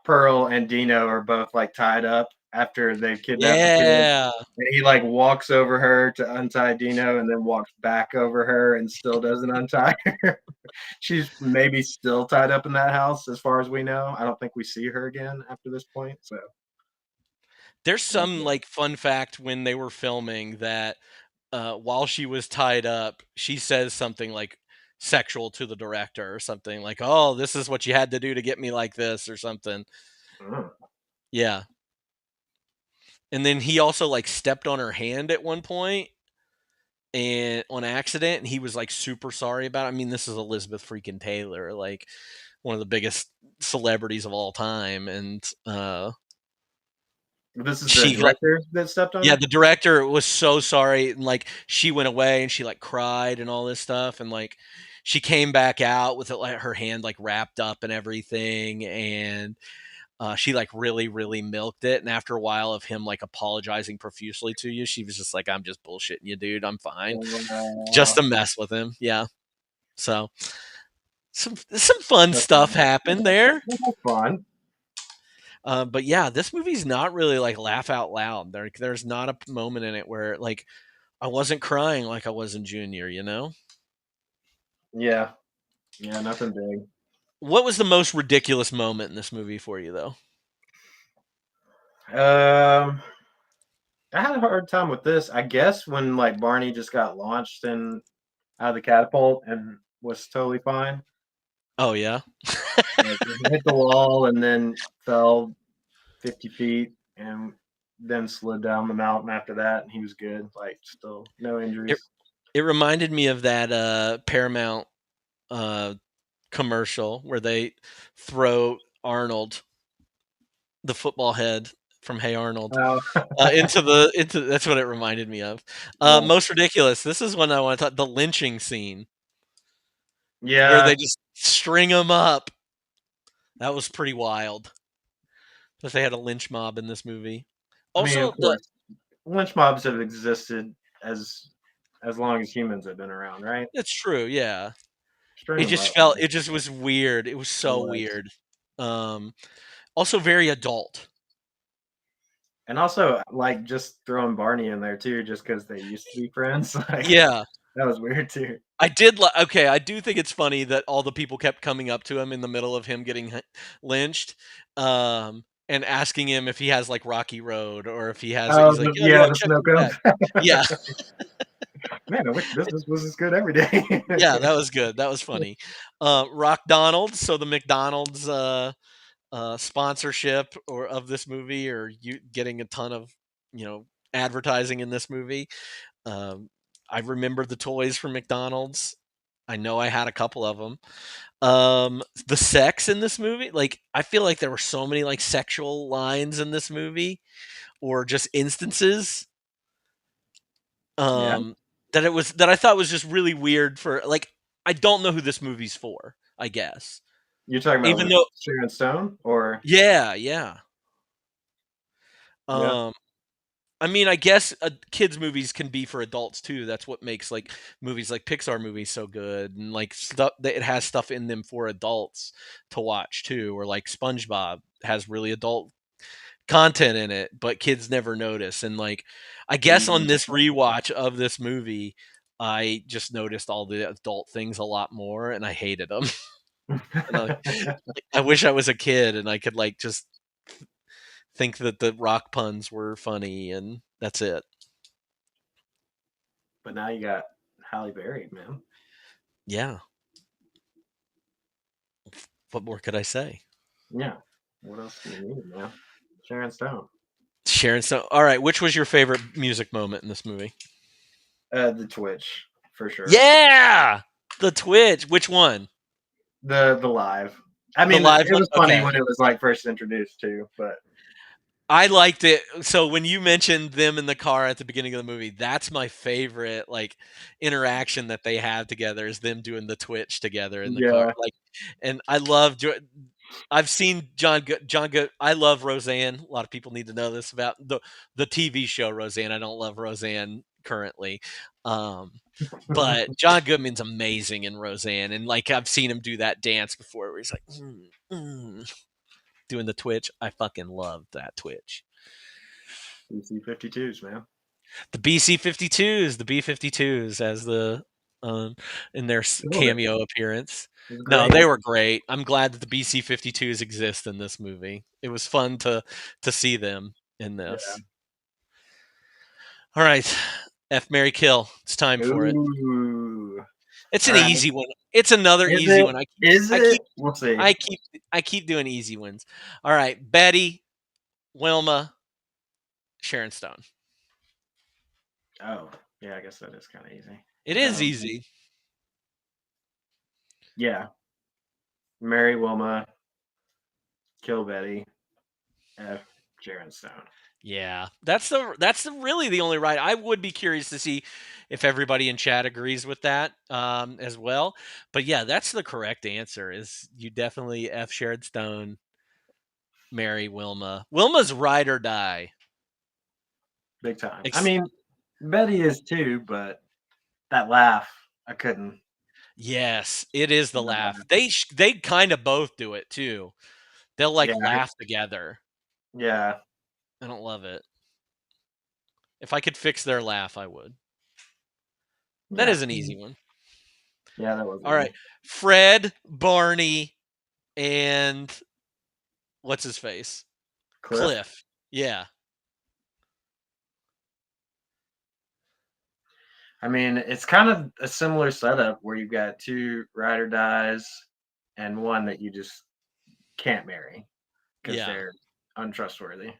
Pearl and Dino are both like tied up after they've kidnapped the kid. Yeah. And he like walks over her to untie Dino and then walks back over her and still doesn't untie her. She's maybe still tied up in that house as far as we know. I don't think we see her again after this point. So There's some like fun fact when they were filming that while she was tied up, she says something like sexual to the director or something like, "Oh, this is what you had to do to get me like this," or something. mm. Yeah. And then he also like stepped on her hand at one point and on accident, and he was like super sorry about it. I mean, this is Elizabeth freaking Taylor, like one of the biggest celebrities of all time, and This is the she like, director that stepped on yeah, her. the director was so sorry, and like she went away and she like cried and all this stuff, and like she came back out with it like her hand like wrapped up and everything, and she like really really milked it. And after a while of him like apologizing profusely to you, she was just like, "I'm just bullshitting you, dude. I'm fine," just to mess with him. Yeah. So some fun stuff happened there. That's fun. But yeah, this movie's not really like laugh out loud. There's not a moment in it where like I wasn't crying like I was in Junior, you know? Yeah, nothing big. What was the most ridiculous moment in this movie for you, though? Um, I had a hard time with this. I guess when like Barney just got launched and out of the catapult and was totally fine. Oh, yeah? Like, he hit the wall and then fell 50 feet and then slid down the mountain after that, and he was good. Like, still no It, injuries. it reminded me of that Paramount uh, commercial where they throw Arnold, the football head from Hey Arnold, Oh, into that's what it reminded me of. yeah. Most ridiculous. This is one I want to talk. The lynching scene where Yeah, they just string him up. That was pretty wild. That they had a lynch mob in this movie. I mean, Also, of course, lynch mobs have existed as long as humans have been around, right? it's true, yeah. String 'em up. it just was weird. It was so Was. weird. Also very adult. And also, like, just throwing Barney in there too, just because they used to be friends. Like, Yeah. that was weird too. I do think it's funny that all the people kept coming up to him in the middle of him getting lynched, and asking him if he has like Rocky Road or if he has. Oh, He's like, yeah, yeah, the check snow me back. cone. Yeah, Man, I wish business was as good every day. yeah, that was good. That was funny. Rock Donald. So the McDonald's sponsorship or of this movie, or you getting a ton of advertising in this movie. Um, I remember the toys from McDonald's. I know I had a couple of them. The sex in this movie, like I feel like there were so many like sexual lines in this movie, or just instances, Yeah, that I thought was just really weird. For like, I don't know who this movie's for. I guess you're talking about even with though, Sharon Stone, or yeah. yeah, Um, I mean, I guess kids' movies can be for adults too. That's what makes like movies like Pixar movies so good, and like stuff that it has stuff in them for adults to watch too. Or like SpongeBob has really adult content in it, but kids never notice. And like, I guess on this rewatch of this movie, I just noticed all the adult things a lot more, and I hated them. And I wish I was a kid and I could like just think that the rock puns were funny, and that's it. but now you got Halle Berry, man. Yeah. What more could I say? Yeah. What else do you need, man? Sharon Stone. Sharon Stone. All right. Which was your favorite music moment in this movie? The Twitch, for sure. Yeah, the Twitch. Which one? The live. I The mean, live it one. was funny Okay. when it was like first introduced too, but I liked it. So when you mentioned them in the car at the beginning of the movie, that's my favorite like interaction that they have together, is them doing the Twitch together in the car. yeah. Like, and I love. I've seen John Good. I love Roseanne. A lot of people need to know this about the TV show Roseanne. I don't love Roseanne currently, but John Goodman's amazing in Roseanne, and like I've seen him do that dance before, where he's like doing the Twitch. I fucking love that Twitch. BC-52s, man. The BC-52s, the B-52s, as the in their cameo appearance. No, they were great. I'm glad that the BC-52s exist in this movie. It was fun to see them in this. Yeah. All right, F Mary Kill. It's time for it. Ooh. It's an All right. easy one. It's another Is easy it? one. Is it? We'll see. I keep doing easy ones. All right, Betty, Wilma, Sharon Stone. Oh, yeah, I guess that is kind of easy. It is easy. Yeah. Mary, Wilma, kill Betty, F Sharon Stone. Yeah, that's really the only right. I would be curious to see if everybody in chat agrees with that as well. But yeah, that's the correct answer. Is you definitely F Sharon Stone, marry Wilma. Wilma's ride or die. Big time. I mean, Betty is too, but that laugh, I couldn't. Yes, it is the laugh. They kind of both do it too. They'll like laugh together. Yeah. I don't love it. If I could fix their laugh, I would. That is an easy one. Yeah, that was. All right. Fred, Barney, and what's his face? Cliff. Yeah. I mean, it's kind of a similar setup where you've got two ride or dies and one that you just can't marry because they're untrustworthy.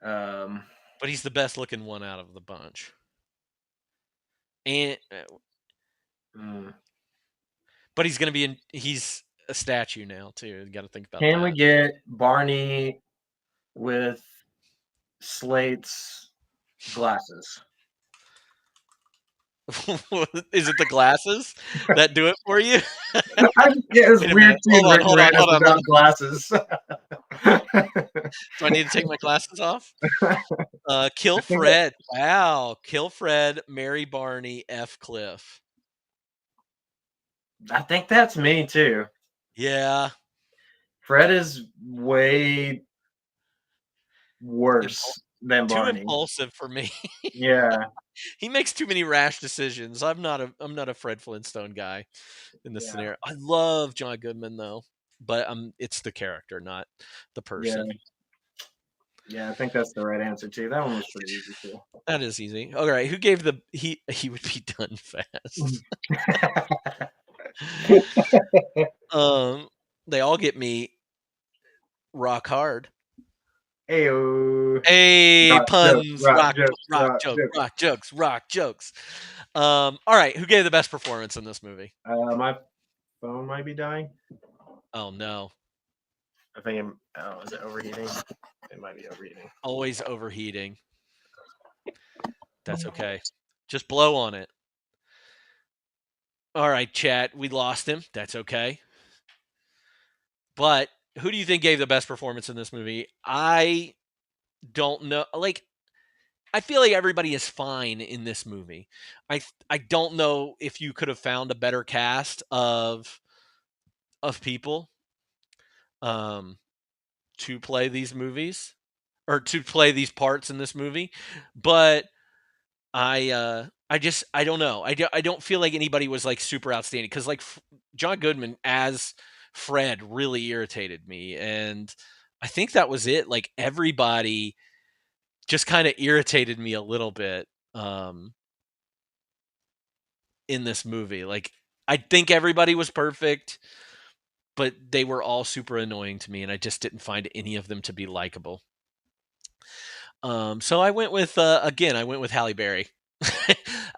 But he's the best looking one out of the bunch. And but he's going to be he's a statue now too. You got to think about that. Can we get Barney with Slate's glasses? Is it the glasses that do it for you? It was weird Hold on. without glasses. Do I need to take my glasses off? Kill Fred. Wow. Kill Fred, marry Barney, F Cliff. I think that's me too. Yeah. Fred is way Impul- worse than too Barney. impulsive for me. Yeah, He makes too many rash decisions. I'm not a Fred Flintstone guy in this yeah, scenario. I love John Goodman though, but it's the character, not the yeah, person. yeah. I think that's the right answer too. That one was pretty easy too. That is easy. All right, who gave the he would be done fast. um, they all get me rock hard. Ayo. Hey, Rock jokes, puns, rock rock, jokes, rock rock jokes, jokes. rock jokes, rock jokes. All right, who gave the best performance in this movie? My phone might be dying. Oh no, I think oh, is it overheating? It might be overheating. always overheating. That's okay. Just blow on it. All right, chat. We lost him. That's okay. But who do you think gave the best performance in this movie? I don't know. Like, I feel like everybody is fine in this movie. I don't know if you could have found a better cast of people um to play these movies or to play these parts in this movie, but I don't know. I don't feel like anybody was like super outstanding cuz like John Goodman as Fred really irritated me, and I think that was it. Like everybody just kind of irritated me a little bit um in this movie. Like I think everybody was perfect, but they were all super annoying to me, and I just didn't find any of them to be likable. So I went with again. I went with Halle Berry.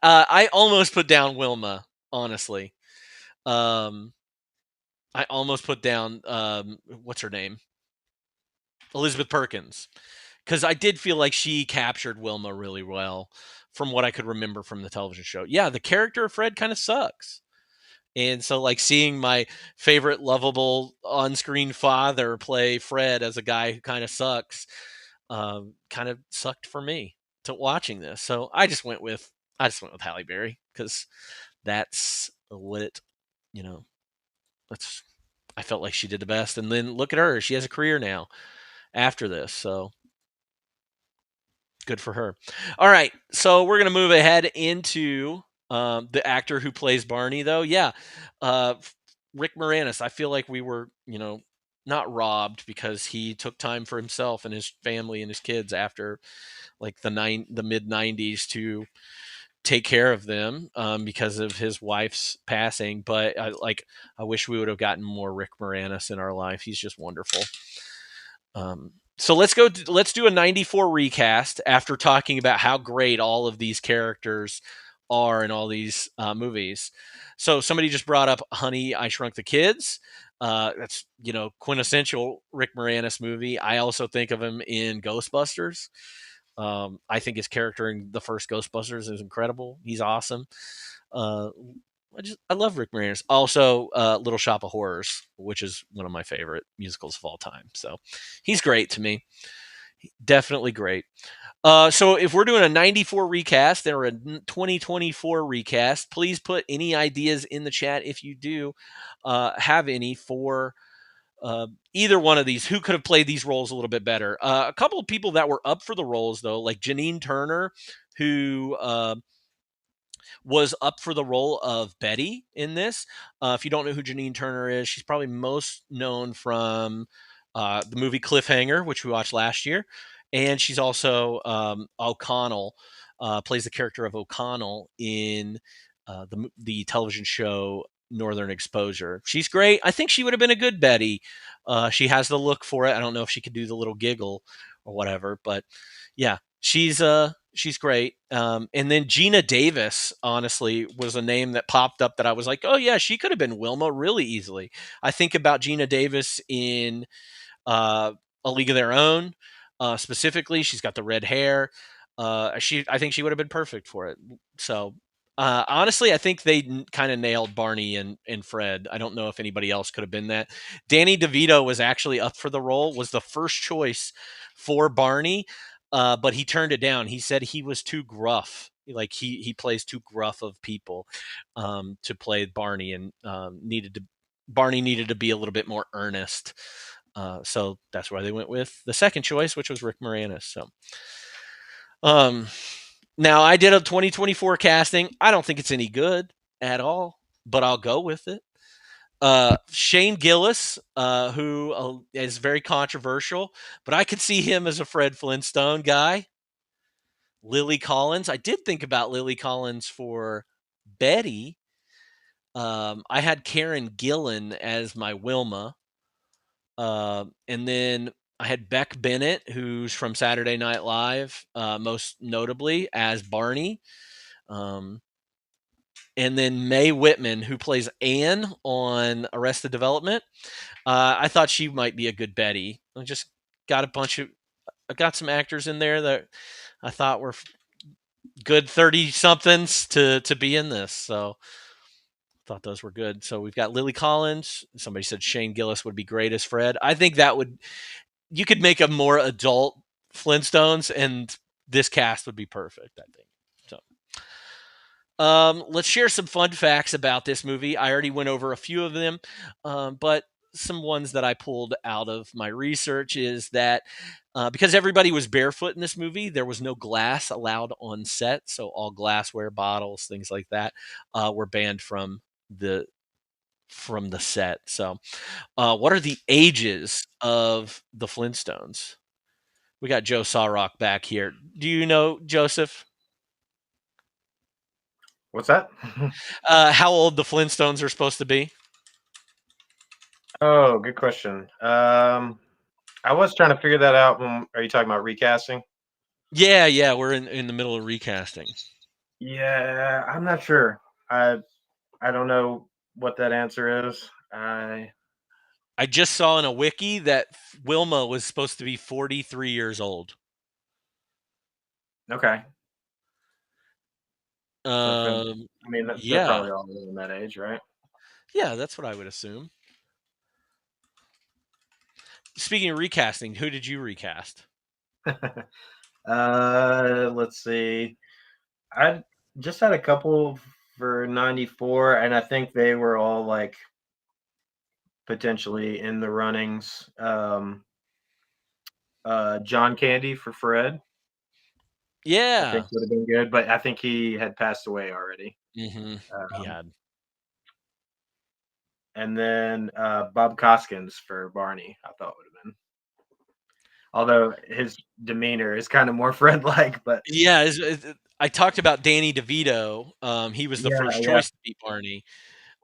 I almost put down Wilma. Honestly, um, I almost put down what's her name, Elizabeth Perkins, because I did feel like she captured Wilma really well from what I could remember from the television show. Yeah, the character of Fred kind of sucks. And so, like, seeing my favorite lovable on-screen father play Fred as a guy who kind of sucks, kind of sucked for me to watching this. So I just went with Halle Berry because that's what you know. That's I felt like she did the best. And then look at her; she has a career now after this. So good for her. All right, so we're gonna move ahead into the actor who plays Barney, though. Yeah, uh, Rick Moranis. I feel like we were, not robbed because he took time for himself and his family and his kids after like the mid '90s to take care of them because of his wife's passing. But I wish we would have gotten more Rick Moranis in our life. He's just wonderful. So let's do a 94 recast after talking about how great all of these characters are in all these movies. So somebody just brought up Honey, I Shrunk the Kids. That's quintessential Rick Moranis movie. I also think of him in Ghostbusters. I think his character in the first Ghostbusters is incredible. He's awesome. Uh, I love Rick Moranis. Also, Little Shop of Horrors, which is one of my favorite musicals of all time. So he's great to me. Definitely great. So if we're doing a 94 recast or a 2024 recast, please put any ideas in the chat if you do have any for either one of these. Who could have played these roles a little bit better? A couple of people that were up for the roles, though, like Janine Turner, who was up for the role of Betty in this. If you don't know who Janine Turner is, she's probably most known from the movie Cliffhanger, which we watched last year. And she's also O'Connell, plays the character of O'Connell in the television show Northern Exposure. She's great. I think she would have been a good Betty. She has the look for it. I don't know if she could do the little giggle or whatever, but yeah, she's great. And then Gina Davis, honestly, was a name that popped up that I was like, oh yeah, she could have been Wilma really easily. I think about Gina Davis in A League of Their Own. Specifically, she's got the red hair. I think she would have been perfect for it. So honestly, I think they kind of nailed Barney and Fred. I don't know if anybody else could have been that. Danny DeVito was actually up for the role, was the first choice for Barney, but he turned it down. He said he was too gruff Like he plays too gruff of people to play Barney, and Barney needed to be a little bit more earnest. So that's why they went with the second choice, which was Rick Moranis. So um, now I did a 2024 casting. I don't think it's any good at all, but I'll go with it. Shane Gillis, who is very controversial, but I could see him as a Fred Flintstone guy. Lily Collins. I did think about Lily Collins for Betty. I had Karen Gillan as my Wilma. And then I had Beck Bennett, who's from Saturday Night Live, most notably as Barney. And then Mae Whitman, who plays Anne on Arrested Development. I thought she might be a good Betty. I just got I got some actors in there that I thought were good 30 somethings to be in this. So thought those were good. So we've got Lily Collins. Somebody said Shane Gillis would be great as Fred. I think you could make a more adult Flintstones, and this cast would be perfect, I think. So let's share some fun facts about this movie. I already went over a few of them, but some ones that I pulled out of my research is that because everybody was barefoot in this movie, there was no glass allowed on set. So all glassware, bottles, things like that, were banned from the set. So, what are the ages of the Flintstones? We got Joe Sawrock back here. Do you know, Joseph? What's that? How old the Flintstones are supposed to be? Oh, good question. I was trying to figure that out. Are you talking about recasting? Yeah, we're in the middle of recasting. Yeah, I'm not sure. I don't know what that answer is. I just saw in a wiki that Wilma was supposed to be 43 years old. Okay. So I mean, they're Yeah, probably all in that age, right? yeah, that's what I would assume. Speaking of recasting, who did you recast? Let's see. I just had a couple for 94, and I think they were all like potentially in the runnings. John Candy for Fred, I think Yeah. would have been good, but I think he had passed away already. Mm-hmm. He Um, had. and then Bob Koskins for Barney, I thought would have been. Although his demeanor is kind of more Fred-like, but Yeah, I talked about Danny DeVito. He was the yeah, first yeah, choice to be Barney,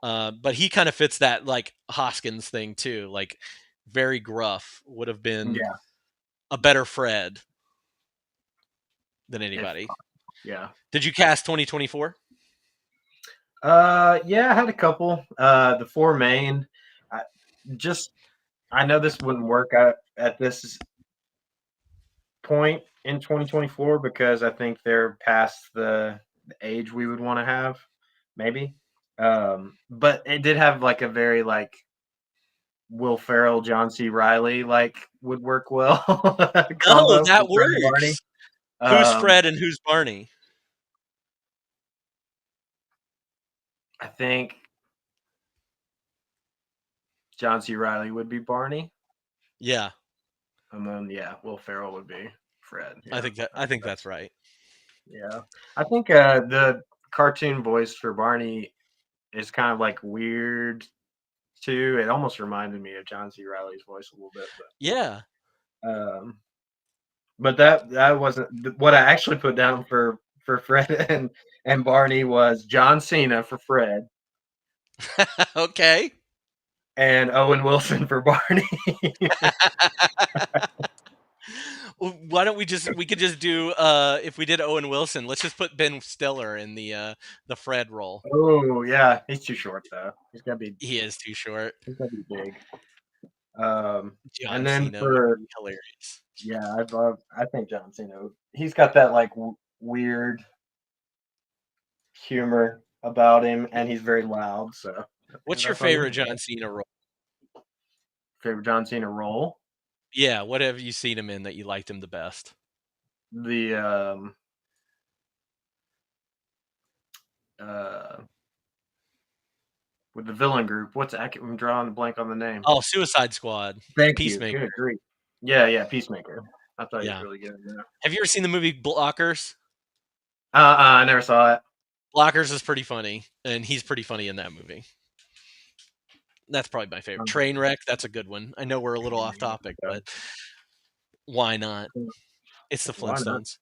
but he kind of fits that like Hoskins thing too. Like very gruff, would have been yeah. a better Fred than If anybody. yeah, Did you cast 2024? yeah, I had a couple. The four main. I just I know this wouldn't work out at this point in 2024 because I think they're past the age we would want to have, maybe. But it did have like a very like Will Ferrell, John C. Riley like would work well Oh, combo for that Fred and Barney. works. Who's Um, Fred and who's Barney? I think John C. Riley would be Barney, Yeah, and then yeah, Will Ferrell would be Fred. I Yeah, think that I I think think that's that's right. yeah. I think the cartoon voice for Barney is kind of like weird too. It almost reminded me of John C. Riley's voice a little bit, Yeah. but that wasn't what I actually put down for Fred and Barney was John Cena for Fred Okay. and Owen Wilson for Barney. Well, why don't we could just do if we did Owen Wilson, let's just put Ben Stiller in the Fred role. Oh yeah, he's too short though. He is too short. He's gotta be big. Um, and John then Cena would for be hilarious. yeah, I think John Cena. He's got that like weird humor about him, and he's very loud. So I think What's your that's what I'm favorite looking John at. Cena role? Favorite John Cena role? Yeah, what have you seen him in that you liked him the best? The uh, with the villain group. I'm drawing a blank on the name. Oh, Suicide Squad. Thank you. Peacemaker. Good grief. Yeah, Peacemaker. I thought he was Yeah. really good. Yeah. Have you ever seen the movie Blockers? I never saw it. Blockers is pretty funny, and he's pretty funny in that movie. That's probably my favorite. Trainwreck, that's a good one. I know we're a little off topic, but why not? It's the Why not? Flintstones.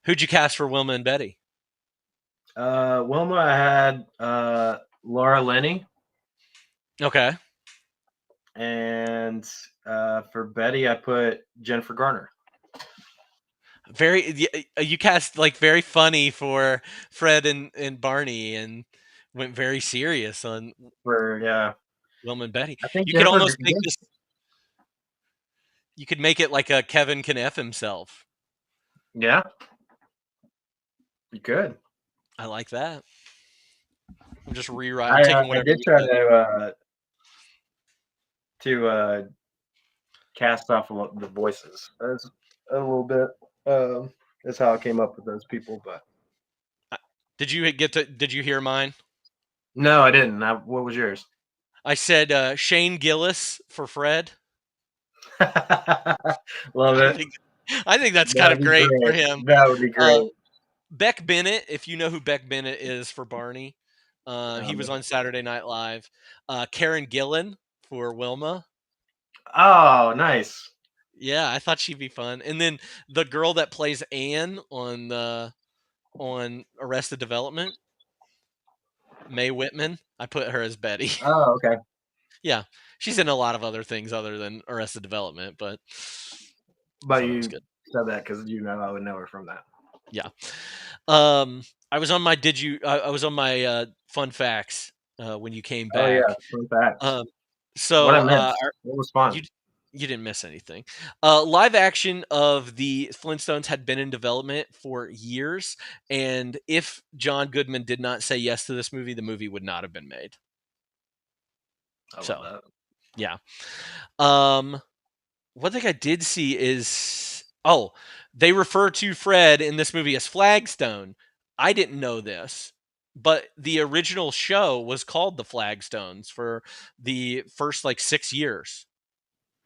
Who'd you cast for Wilma and Betty? Wilma, I had Laura Linney, Okay. and for Betty, I put Jennifer Garner. You cast like very funny for Fred and Barney, and went very serious on Yeah, Wilma and Betty. I think You could Jennifer. almost make this. You could make it like a Kevin can F himself. Yeah, you could. I like that. I'm just rewriting. Taking I whatever. did try to cast off the voices. That's a little bit. That's how I came up with those people. But Did you hear mine? no, I didn't. What was yours? I said Shane Gillis for Fred. Love it. I think that's kind of great for him. That would be great. Beck Bennett, if you know who Beck Bennett is for Barney, he was on Saturday Night Live. Karen Gillan for Wilma. Oh, nice. Yeah, I thought she'd be fun. And then the girl that plays Anne on Arrested Development, Mae Whitman. I put her as Betty. Oh, okay. Yeah, she's in a lot of other things other than Arrested Development, but you said that because I would know her from that. Yeah. I was on my I was on my fun facts when you came back. Oh yeah, fun facts. So what I missed? What was fun? You didn't miss anything. Live action of the Flintstones had been in development for years, and if John Goodman did not say yes to this movie, the movie would not have been made. I love that. Yeah. One thing I did see is they refer to Fred in this movie as Flagstone. I didn't know this, but the original show was called The Flagstones for the first 6 years.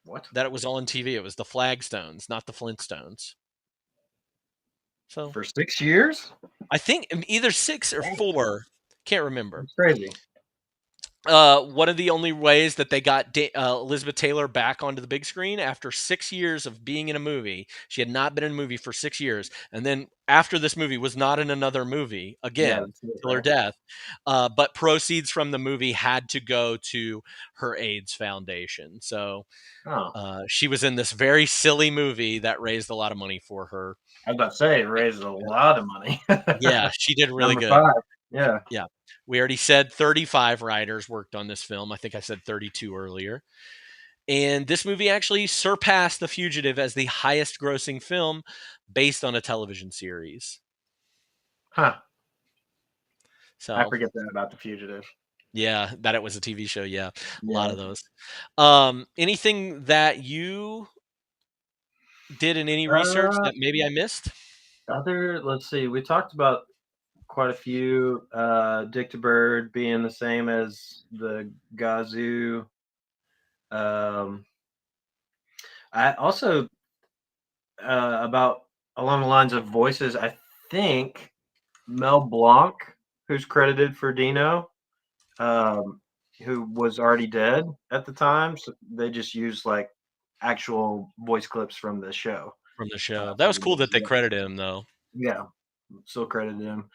What? That it was on TV. It was The Flagstones, not The Flintstones. So for 6 years? I think either 6 or 4. Can't remember. That's crazy. One of the only ways that they got Elizabeth Taylor back onto the big screen after 6 years of being in a movie. She had not been in a movie for 6 years. And then after this movie was not in another movie again till her death. But proceeds from the movie had to go to her AIDS foundation. So she was in this very silly movie that raised a lot of money for her. I was about to say it raised a lot of money. Yeah, she did really good. 5. Yeah. Yeah. We already said 35 writers worked on this film. I think I said 32 earlier. And this movie actually surpassed The Fugitive as the highest grossing film based on a television series. Huh. So I forget that about The Fugitive. Yeah, that it was a TV show. Yeah, a lot of those. Anything that you did in any research that maybe I missed? Let's see. We talked about quite a few. Dick the Bird being the same as the Gazoo. I also about along the lines of voices. I think Mel Blanc, who's credited for Dino, who was already dead at the time, so they just used actual voice clips from the show. From the show, that was cool that they credited him, though. Yeah, still credited him.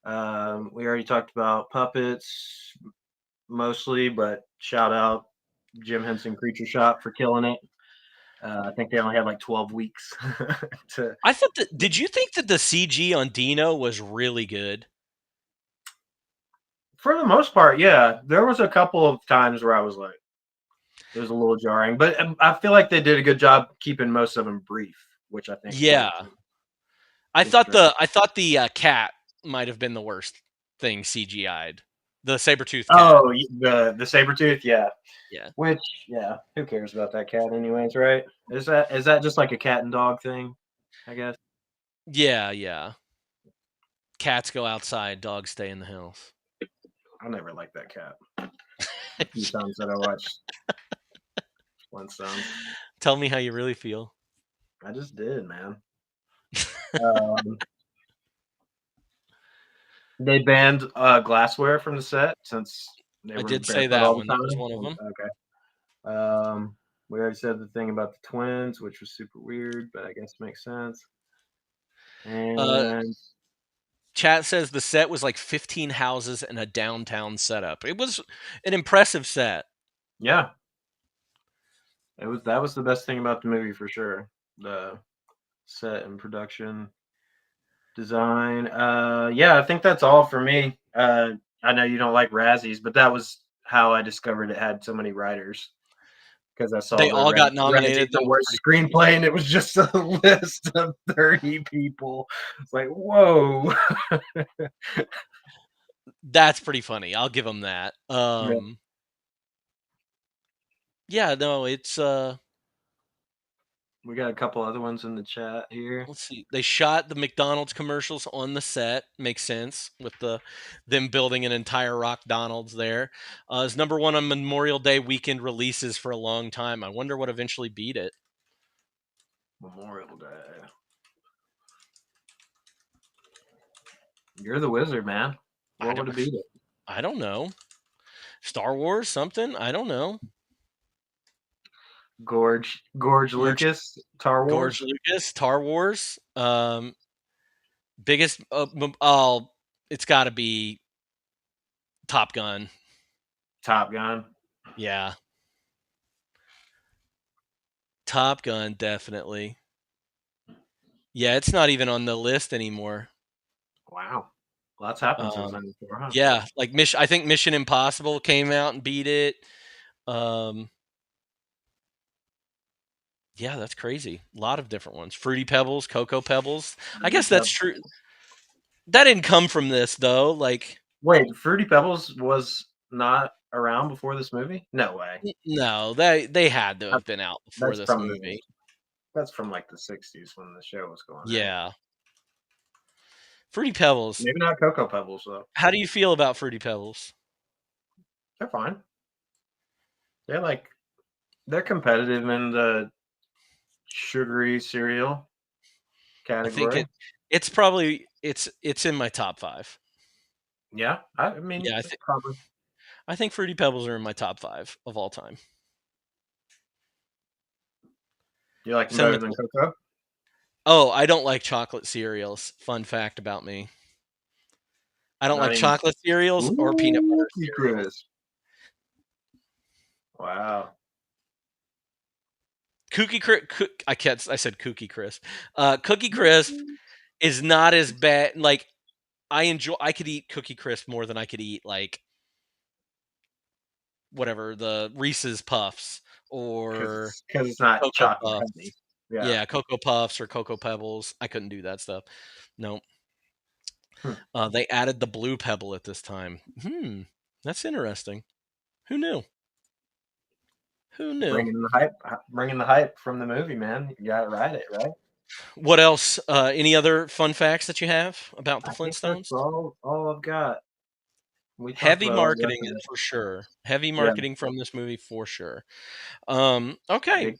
We already talked about puppets mostly, but shout out Jim Henson Creature Shop for killing it. I think they only had 12 weeks. Did you think that the CG on Dino was really good? For the most part, yeah. There was a couple of times where I was like, it was a little jarring, but I feel like they did a good job keeping most of them brief, which I think. Yeah, I thought the cat might have been the worst thing CGI'd. The saber-toothed cat. Oh, the saber-tooth, yeah. Yeah. Which, yeah, who cares about that cat anyways, right? Is that just like a cat and dog thing, I guess? Yeah. Cats go outside, dogs stay in the house. I never liked that cat. A few times that I watched Flintstones. Tell me how you really feel. I just did, man. Um, they banned glassware from the set since they I were did say barefoot that all the one. That was time. one of them. Okay. We already said the thing about the twins, which was super weird, but I guess makes sense. And Chat says the set was like 15 houses and a downtown setup. It was an impressive set. yeah, that was the best thing about the movie for sure. The set and production design. Yeah, I think that's all for me. I know you don't like Razzies, but that was how I discovered it had so many writers. Because I saw They the all got Razzie nominated. for That was worst pretty funny. screenplay, and it was just a list of 30 people. It's like, whoa. That's pretty funny. I'll give them that. Yeah. Yeah, no, it's We got a couple other ones in the chat here. let's see. They shot the McDonald's commercials on the set. Makes sense with them building an entire Rock Donald's there. It's number one on Memorial Day weekend releases for a long time. I wonder what eventually beat it. Memorial Day. You're the wizard, man. What would it be? I don't know. Star Wars, something? I don't know. Gorge Lucas, Star Wars. George Lucas, Star Wars. Biggest. Oh, it's got to be Top Gun. Top Gun. Yeah. Top Gun, definitely. Yeah, it's not even on the list anymore. Wow. Lots happened since '94, huh? Yeah, like I think Mission Impossible came out and beat it. Yeah, that's crazy. A lot of different ones. Fruity Pebbles, Cocoa Pebbles. I guess that's true. That didn't come from this though. Like, wait, Fruity Pebbles was not around before this movie? No way. No, they had to have been out before That's this from movie. that's from like the '60s when the show was going on. Yeah. Fruity Pebbles. Maybe not Cocoa Pebbles though. How do you feel about Fruity Pebbles? They're fine. They're competitive in the sugary cereal I think category. it's probably it's in my top 5. Yeah, I mean, Yeah, probably. I think Fruity Pebbles are in my top 5 of all time. You like them better than Cocoa? Oh, I don't like chocolate cereals. Fun fact about me. I don't like chocolate cereals or peanut butter cereals. Wow. I said Cookie Crisp. Cookie Crisp is not as bad. Like, I could eat Cookie Crisp more than I could eat, like, whatever, the Reese's Puffs or because it's not Cocoa chocolate Puffs. heavy. Yeah, Cocoa Puffs or Cocoa Pebbles. I couldn't do that stuff. No. They added the blue pebble at this time. That's interesting. Who knew? Who knew? Bringing the hype from the movie, man. You got to ride it, right? What else? Any other fun facts that you have about the Flintstones? That's all I've got. Heavy marketing for sure. Heavy marketing from this movie for sure. Okay.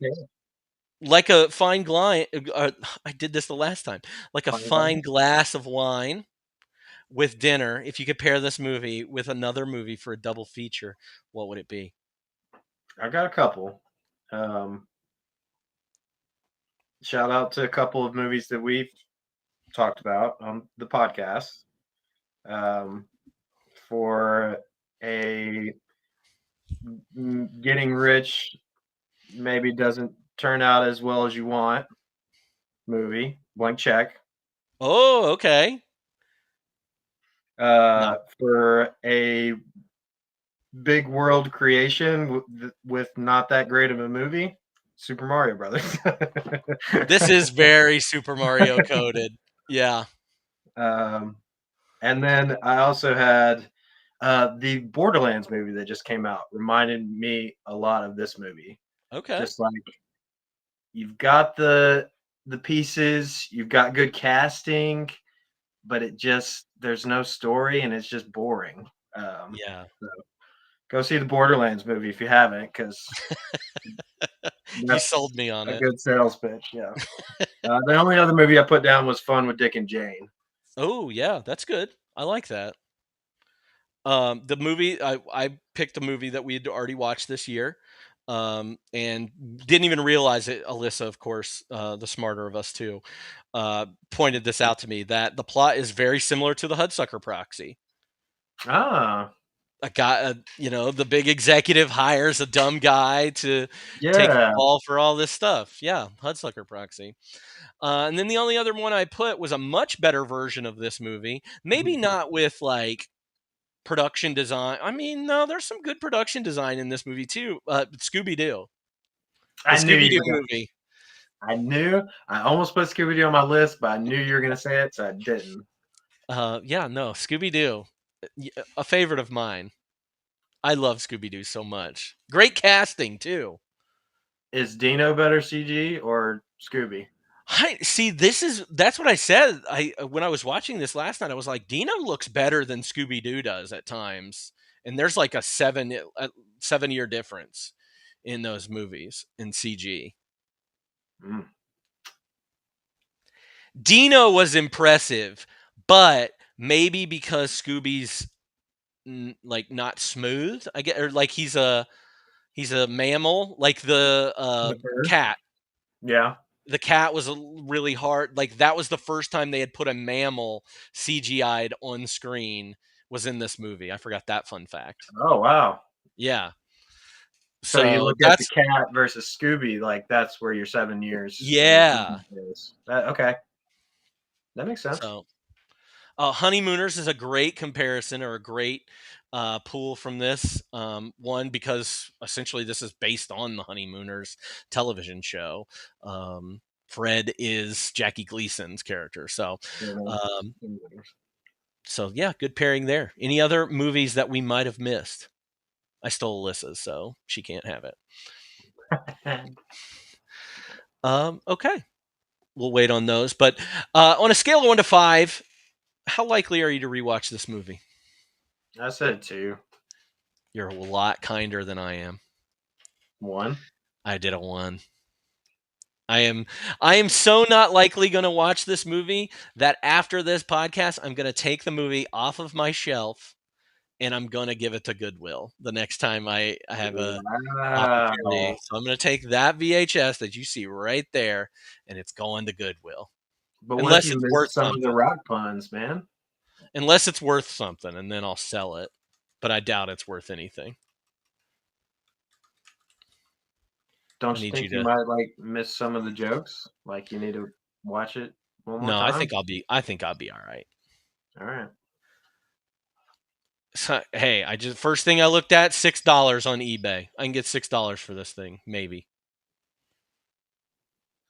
Like a fine glass. I did this the last time. Like a fine glass of wine with dinner. If you could pair this movie with another movie for a double feature, what would it be? I got a couple. Shout out to a couple of movies that we've talked about on the podcast. For a getting rich maybe doesn't turn out as well as you want movie, Blank Check. Oh, okay. For a big world creation with not that great of a movie, Super Mario Brothers. This is very Super Mario coded. Yeah. And then I also had the Borderlands movie that just came out. Reminded me a lot of this movie. Okay. Just like you've got the pieces, you've got good casting, but there's no story and it's just boring. Yeah. So go see the Borderlands movie if you haven't, because You that's sold me on a it. good sales pitch. Yeah. The only other movie I put down was Fun with Dick and Jane. Oh, yeah, that's good. I like that. The movie I picked a movie that we had already watched this year, and didn't even realize it. Alyssa, of course, the smarter of us two, pointed this out to me that the plot is very similar to the Hudsucker Proxy. Ah, A guy, the big executive hires a dumb guy to take the yeah. fall for all this stuff. Yeah, Hudsucker Proxy. And then the only other one I put was a much better version of this movie. Maybe not with like production design. I mean, no, there's some good production design in this movie too. Scooby Doo, the I knew Scooby you Doo were gonna. movie. I knew. I almost put Scooby Doo on my list, but I knew you were gonna say it, so I didn't. Yeah, no, Scooby Doo, a favorite of mine. I love Scooby Doo so much. Great casting too. Is Dino better CG or Scooby? I see. That's what I said. I when I was watching this last night, I was like, Dino looks better than Scooby Doo does at times, and there's like a 7 year difference in those movies in CG. Mm. Dino was impressive, but maybe because Scooby's like not smooth, I get, or like he's a mammal, like The bird? cat. Yeah. The cat was really hard. Like that was the first time they had put a mammal CGI'd on screen was in this movie. I forgot that fun fact. Oh wow. Yeah. So you So look at the that's cat versus Scooby, like that's where your 7 years of yeah. improvement is. Okay, that makes sense. So Honeymooners is a great comparison or a great pull from this one because essentially this is based on the Honeymooners television show. Fred is Jackie Gleason's character, um, so yeah, good pairing there. Any other movies that we might have missed? I stole Alyssa's, so she can't have it. Okay, we'll wait on those. But on a scale of 1 to 5, how likely are you to rewatch this movie? I said 2. You're a lot kinder than I am. 1. I did a 1. I am so not likely going to watch this movie that after this podcast, I'm going to take the movie off of my shelf and I'm going to give it to Goodwill the next time I have a opportunity. Wow. So I'm going to take that VHS that you see right there and it's going to Goodwill. But what if Unless you it's worth missed some of the something. rock puns, man? Unless it's worth something and then I'll sell it. But I doubt it's worth anything. Don't I you need think you you to might like miss some of the jokes? Like you need to watch it one more No, time? I think I'll be all right. All right. So, hey, first thing I looked at, $6 on eBay. I can get $6 for this thing, maybe.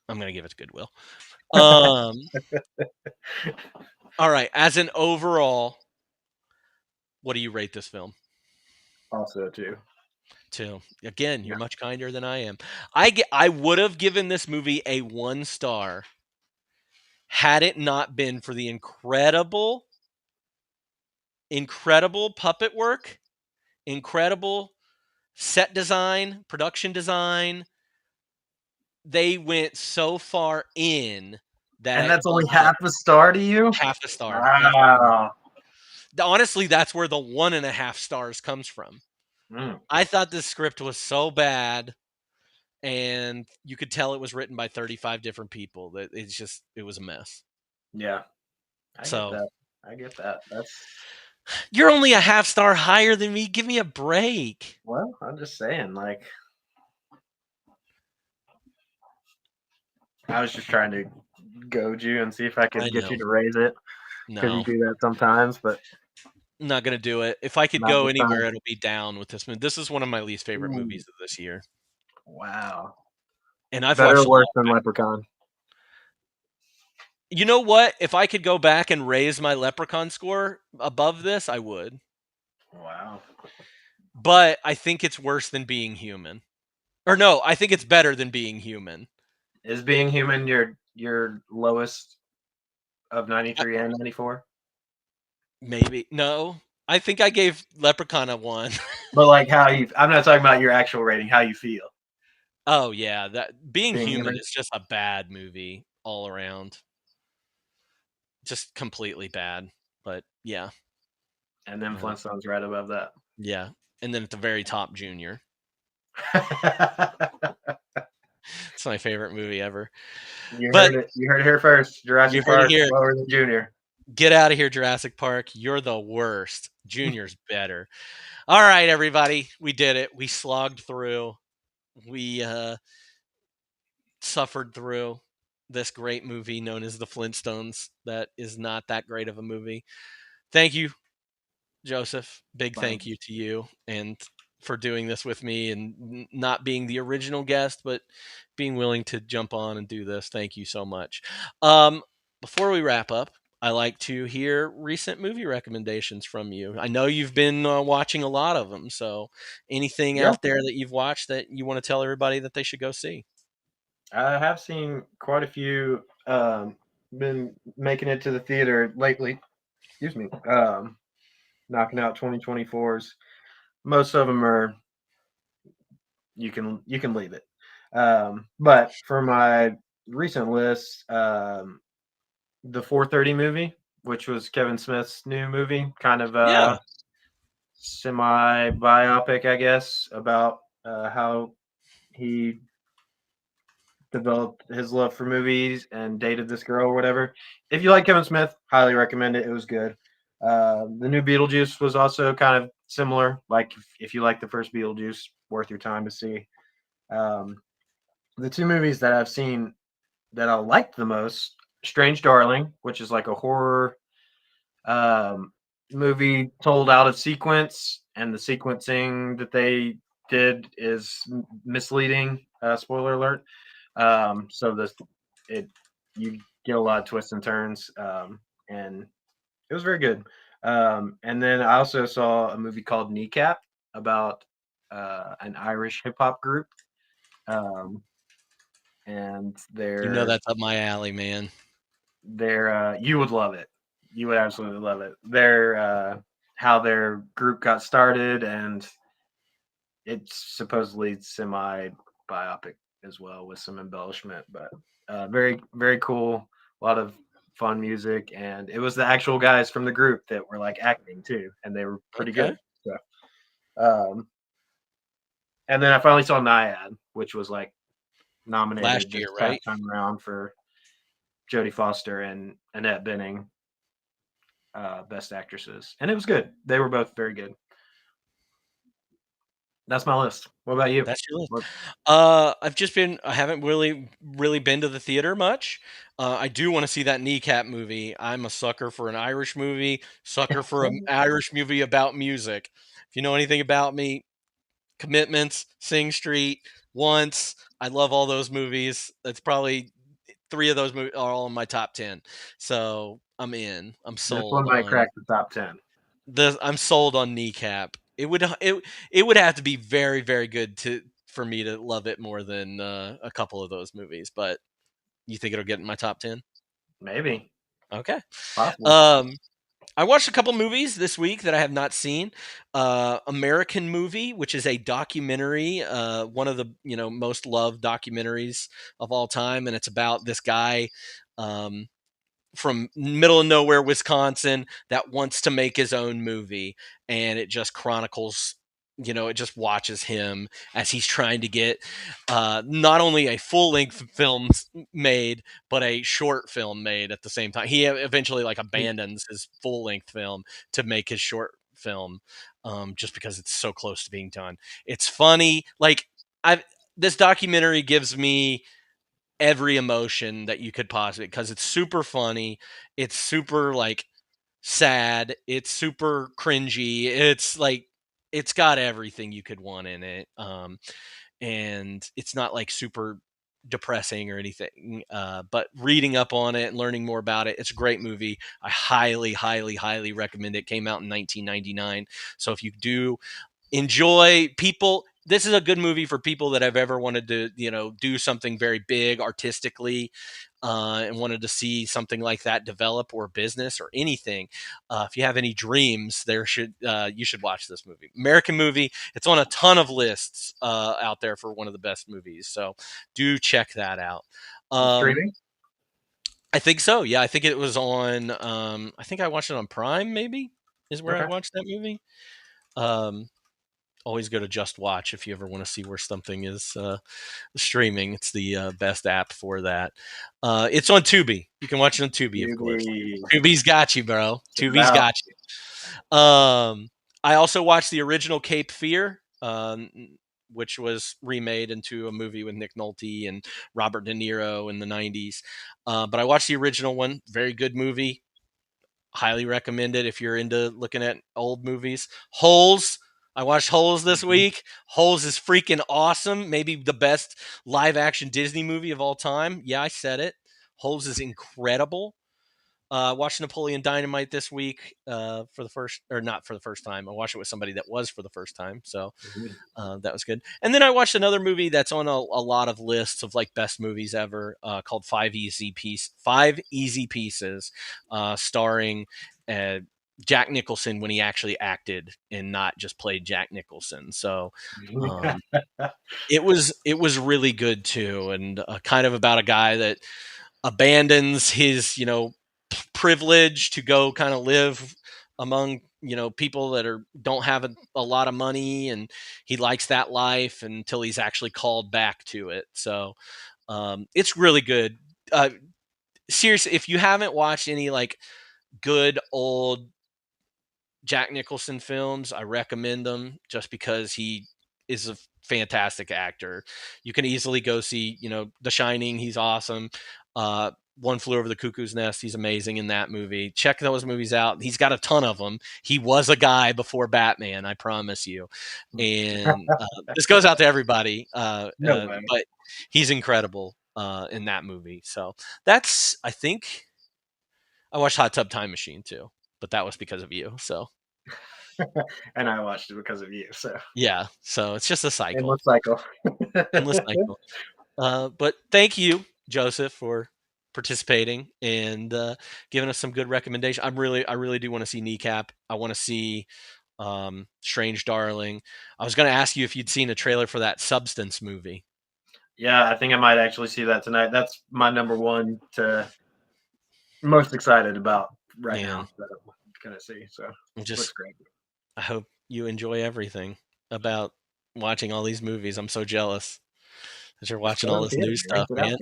I'm gonna give it to Goodwill. All right. As an overall, what do you rate this film? Also 2. 2. Again, you're Yeah. much kinder than I am. I would have given this movie a 1 star had it not been for the incredible puppet work, incredible set design, production design. They went so far in that And it that's only bumped up half a star to you? half a star. Wow. Honestly, that's where the 1.5 stars comes from. Mm. I thought this script was so bad, and you could tell it was written by 35 different people. That it was a mess. Yeah. I get So that. I get that. That's you're only a half star higher than me. Give me a break. well, I'm just saying, like I was just trying to goad you and see if I I could get know. you to raise it. Because you No, do that sometimes, but I'm not gonna do it. If I could not go this time. anywhere, it'll be down with this movie. This is one of my least favorite Ooh, movies of this year, wow. and I've Better watched or them worse all. than Leprechaun? You know what? If I could go back and raise my Leprechaun score above this, I would. Wow. But I think it's worse than Being Human. Or no, I think it's better than Being Human. Is Being Human your lowest of 93 and 94? Maybe. No. I think I gave Leprechaun a 1. But like I'm not talking about your actual rating, how you feel. Oh yeah, that Being Being Human human. is just a bad movie all around. Just completely bad. But yeah. And then Flintstones right above that. Yeah. And then at the very top, Junior. It's my favorite movie ever. You But heard it. You heard it here first. you Jurassic heard it Park here. lower than Junior. Get out of here, Jurassic Park. You're the worst. Junior's better. All right, everybody. We did it. We slogged through. We suffered through this great movie known as The Flintstones that is not that great of a movie. Thank you, Joseph. Big thank you to you and for doing this with me and not being the original guest, but being willing to jump on and do this. Thank you so much. Before we wrap up, I like to hear recent movie recommendations from you. I know you've been watching a lot of them, so anything Yeah. out there that you've watched that you want to tell everybody that they should go see? I have seen quite a few. Been making it to the theater lately. Excuse me. Knocking out 2024s. Most of them are you can leave it. But for my recent list, the 4:30 movie, which was Kevin Smith's new movie, kind of Yeah. semi biopic, I guess, about how he developed his love for movies and dated this girl or whatever. If you like Kevin Smith, highly recommend it. It was good. The new Beetlejuice was also kind of similar. Like if you like the first Beetlejuice, worth your time to see. Um, the two movies that I've seen that I liked the most, Strange Darling, which is like a horror um, movie told out of sequence, and the sequencing that they did is misleading. Spoiler alert. So this it you get a lot of twists and turns, and it was very good. And then I also saw a movie called Kneecap about an Irish hip hop group, um, and You know that's up my alley, man. they're you would love it. You would absolutely love it. Their how their group got started, and it's supposedly semi biopic as well with some embellishment, but very very cool. A lot of fun music, and it was the actual guys from the group that were like acting too, and they were pretty Okay. good. So, and then I finally saw Naiad, which was like nominated Last this year, past right? time around for Jodie Foster and Annette Bening, best actresses, and it was good. They were both very good. That's my list. What about you? That's your list. What, I haven't really been to the theater much. I do want to see that Kneecap movie. I'm a sucker for an Irish movie, sucker for an Irish movie about music. If you know anything about me, Commitments, Sing Street, Once, I love all those movies. That's probably three of those movies are all in my top 10. So I'm in. I'm this one sold might on crack the top 10. I'm sold on Kneecap. It would have to be very very good to for me to love it more than a couple of those movies. But you think it'll get in my top 10? Maybe. Okay. Possible. Um, I watched a couple movies this week that I have not seen. American Movie, which is a documentary, one of the most loved documentaries of all time, and it's about this guy. From middle of nowhere Wisconsin that wants to make his own movie, and it just chronicles, it just watches him as he's trying to get not only a full-length film made but a short film made at the same time. He eventually like abandons his full-length film to make his short film, just because it's so close to being done. It's funny. Like, I this documentary gives me every emotion that you could possibly, because it's super funny, it's super like sad, it's super cringy, it's like it's got everything you could want in it, and it's not like super depressing or anything, but reading up on it and learning more about it, it's a great movie. I highly highly highly recommend it. Came out in 1999, so if you do enjoy people this is a good movie for people that have ever wanted to, do something very big artistically, and wanted to see something like that develop, or business, or anything. If you have any dreams, you should watch this movie. American movie. It's on a ton of lists out there for one of the best movies. So do check that out. Streaming? I think so. Yeah, I think it was on. I think I watched it on Prime. Maybe is where I Okay. watched that movie. Um, Always go to Just Watch if you ever want to see where something is streaming. It's the best app for that. It's on Tubi. You can watch it on Tubi, of course. Tubi. Tubi's got you, bro. Tubi's Wow. got you. I also watched the original Cape Fear, which was remade into a movie with Nick Nolte and Robert De Niro in the 90s. But I watched the original one. Very good movie. Highly recommend it if you're into looking at old movies. Holes. I watched Holes this week. Holes is freaking awesome. Maybe the best live action Disney movie of all time. Yeah, I said it. Holes is incredible. Watched Napoleon Dynamite this week for the first, or not for the first time. I watched it with somebody that was for the first time, so that was good. And then I watched another movie that's on a lot of lists of like best movies ever, called Five Easy Pieces, starring Jack Nicholson when he actually acted and not just played Jack Nicholson. So it was really good too, and kind of about a guy that abandons his privilege to go kind of live among people that don't have a lot of money, and he likes that life until he's actually called back to it. So it's really good. Seriously, if you haven't watched any like good old Jack Nicholson films, I recommend them just because he is a fantastic actor. You can easily go see, The Shining. He's awesome. One Flew Over the Cuckoo's Nest. He's amazing in that movie. Check those movies out. He's got a ton of them. He was a guy before Batman, I promise you. And this goes out to everybody. No way. But he's incredible in that movie. So that's, I think, I watched Hot Tub Time Machine too, but that was because of you. So And I watched it because of you. So yeah, so it's just a cycle, endless cycle. endless cycle. But thank you, Joseph, for participating and giving us some good recommendation. I really do want to see Kneecap. I want to see Strange Darling. I was going to ask you if you'd seen a trailer for that Substance movie. Yeah, I think I might actually see that tonight. That's my number one to most excited about right now that I'm gonna see. So looks great. I hope you enjoy everything about watching all these movies. I'm so jealous that you're watching all this new stuff, man.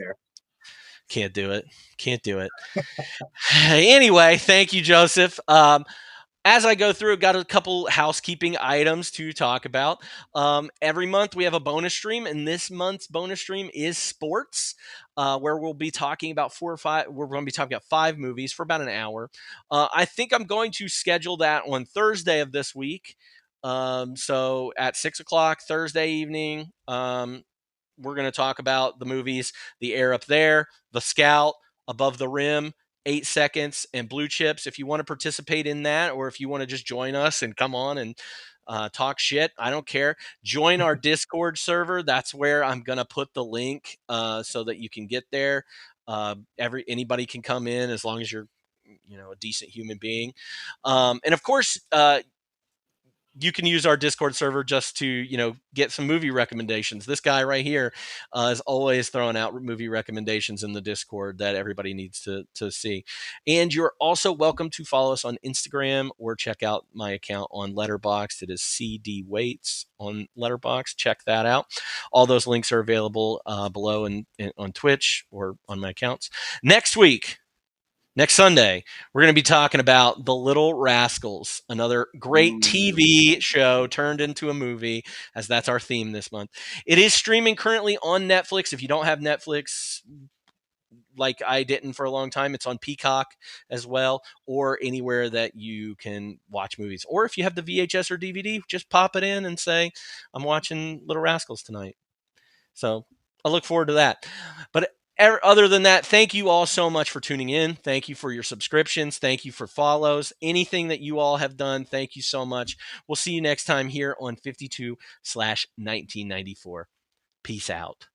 Can't do it. Anyway, thank you, Joseph. As I go through, I've got a couple housekeeping items to talk about. Every month we have a bonus stream, and this month's bonus stream is sports, where we'll be talking about We're going to be talking about 5 movies for about an hour. I think I'm going to schedule that on Thursday of this week. So at 6:00 Thursday evening, we're going to talk about the movies The Air Up There, The Scout, Above the Rim, 8 Seconds, and Blue Chips. If you want to participate in that, or if you want to just join us and come on and talk shit, I don't care. Join our Discord server. That's where I'm going to put the link so that you can get there. Anybody can come in as long as you're a decent human being. And of course, you can use our Discord server just to, get some movie recommendations. This guy right here is always throwing out movie recommendations in the Discord that everybody needs to see. And you're also welcome to follow us on Instagram or check out my account on Letterboxd. It is CD Waits on Letterboxd. Check that out. All those links are available below and on Twitch or on my accounts. Next Sunday, we're going to be talking about The Little Rascals, another great TV show turned into a movie, as that's our theme this month. It is streaming currently on Netflix. If you don't have Netflix, like I didn't for a long time, it's on Peacock as well, or anywhere that you can watch movies. Or if you have the VHS or DVD, just pop it in and say, I'm watching Little Rascals tonight. So I look forward to that. But other than that, thank you all so much for tuning in. Thank you for your subscriptions. Thank you for follows. Anything that you all have done, thank you so much. We'll see you next time here on 52/1994. Peace out.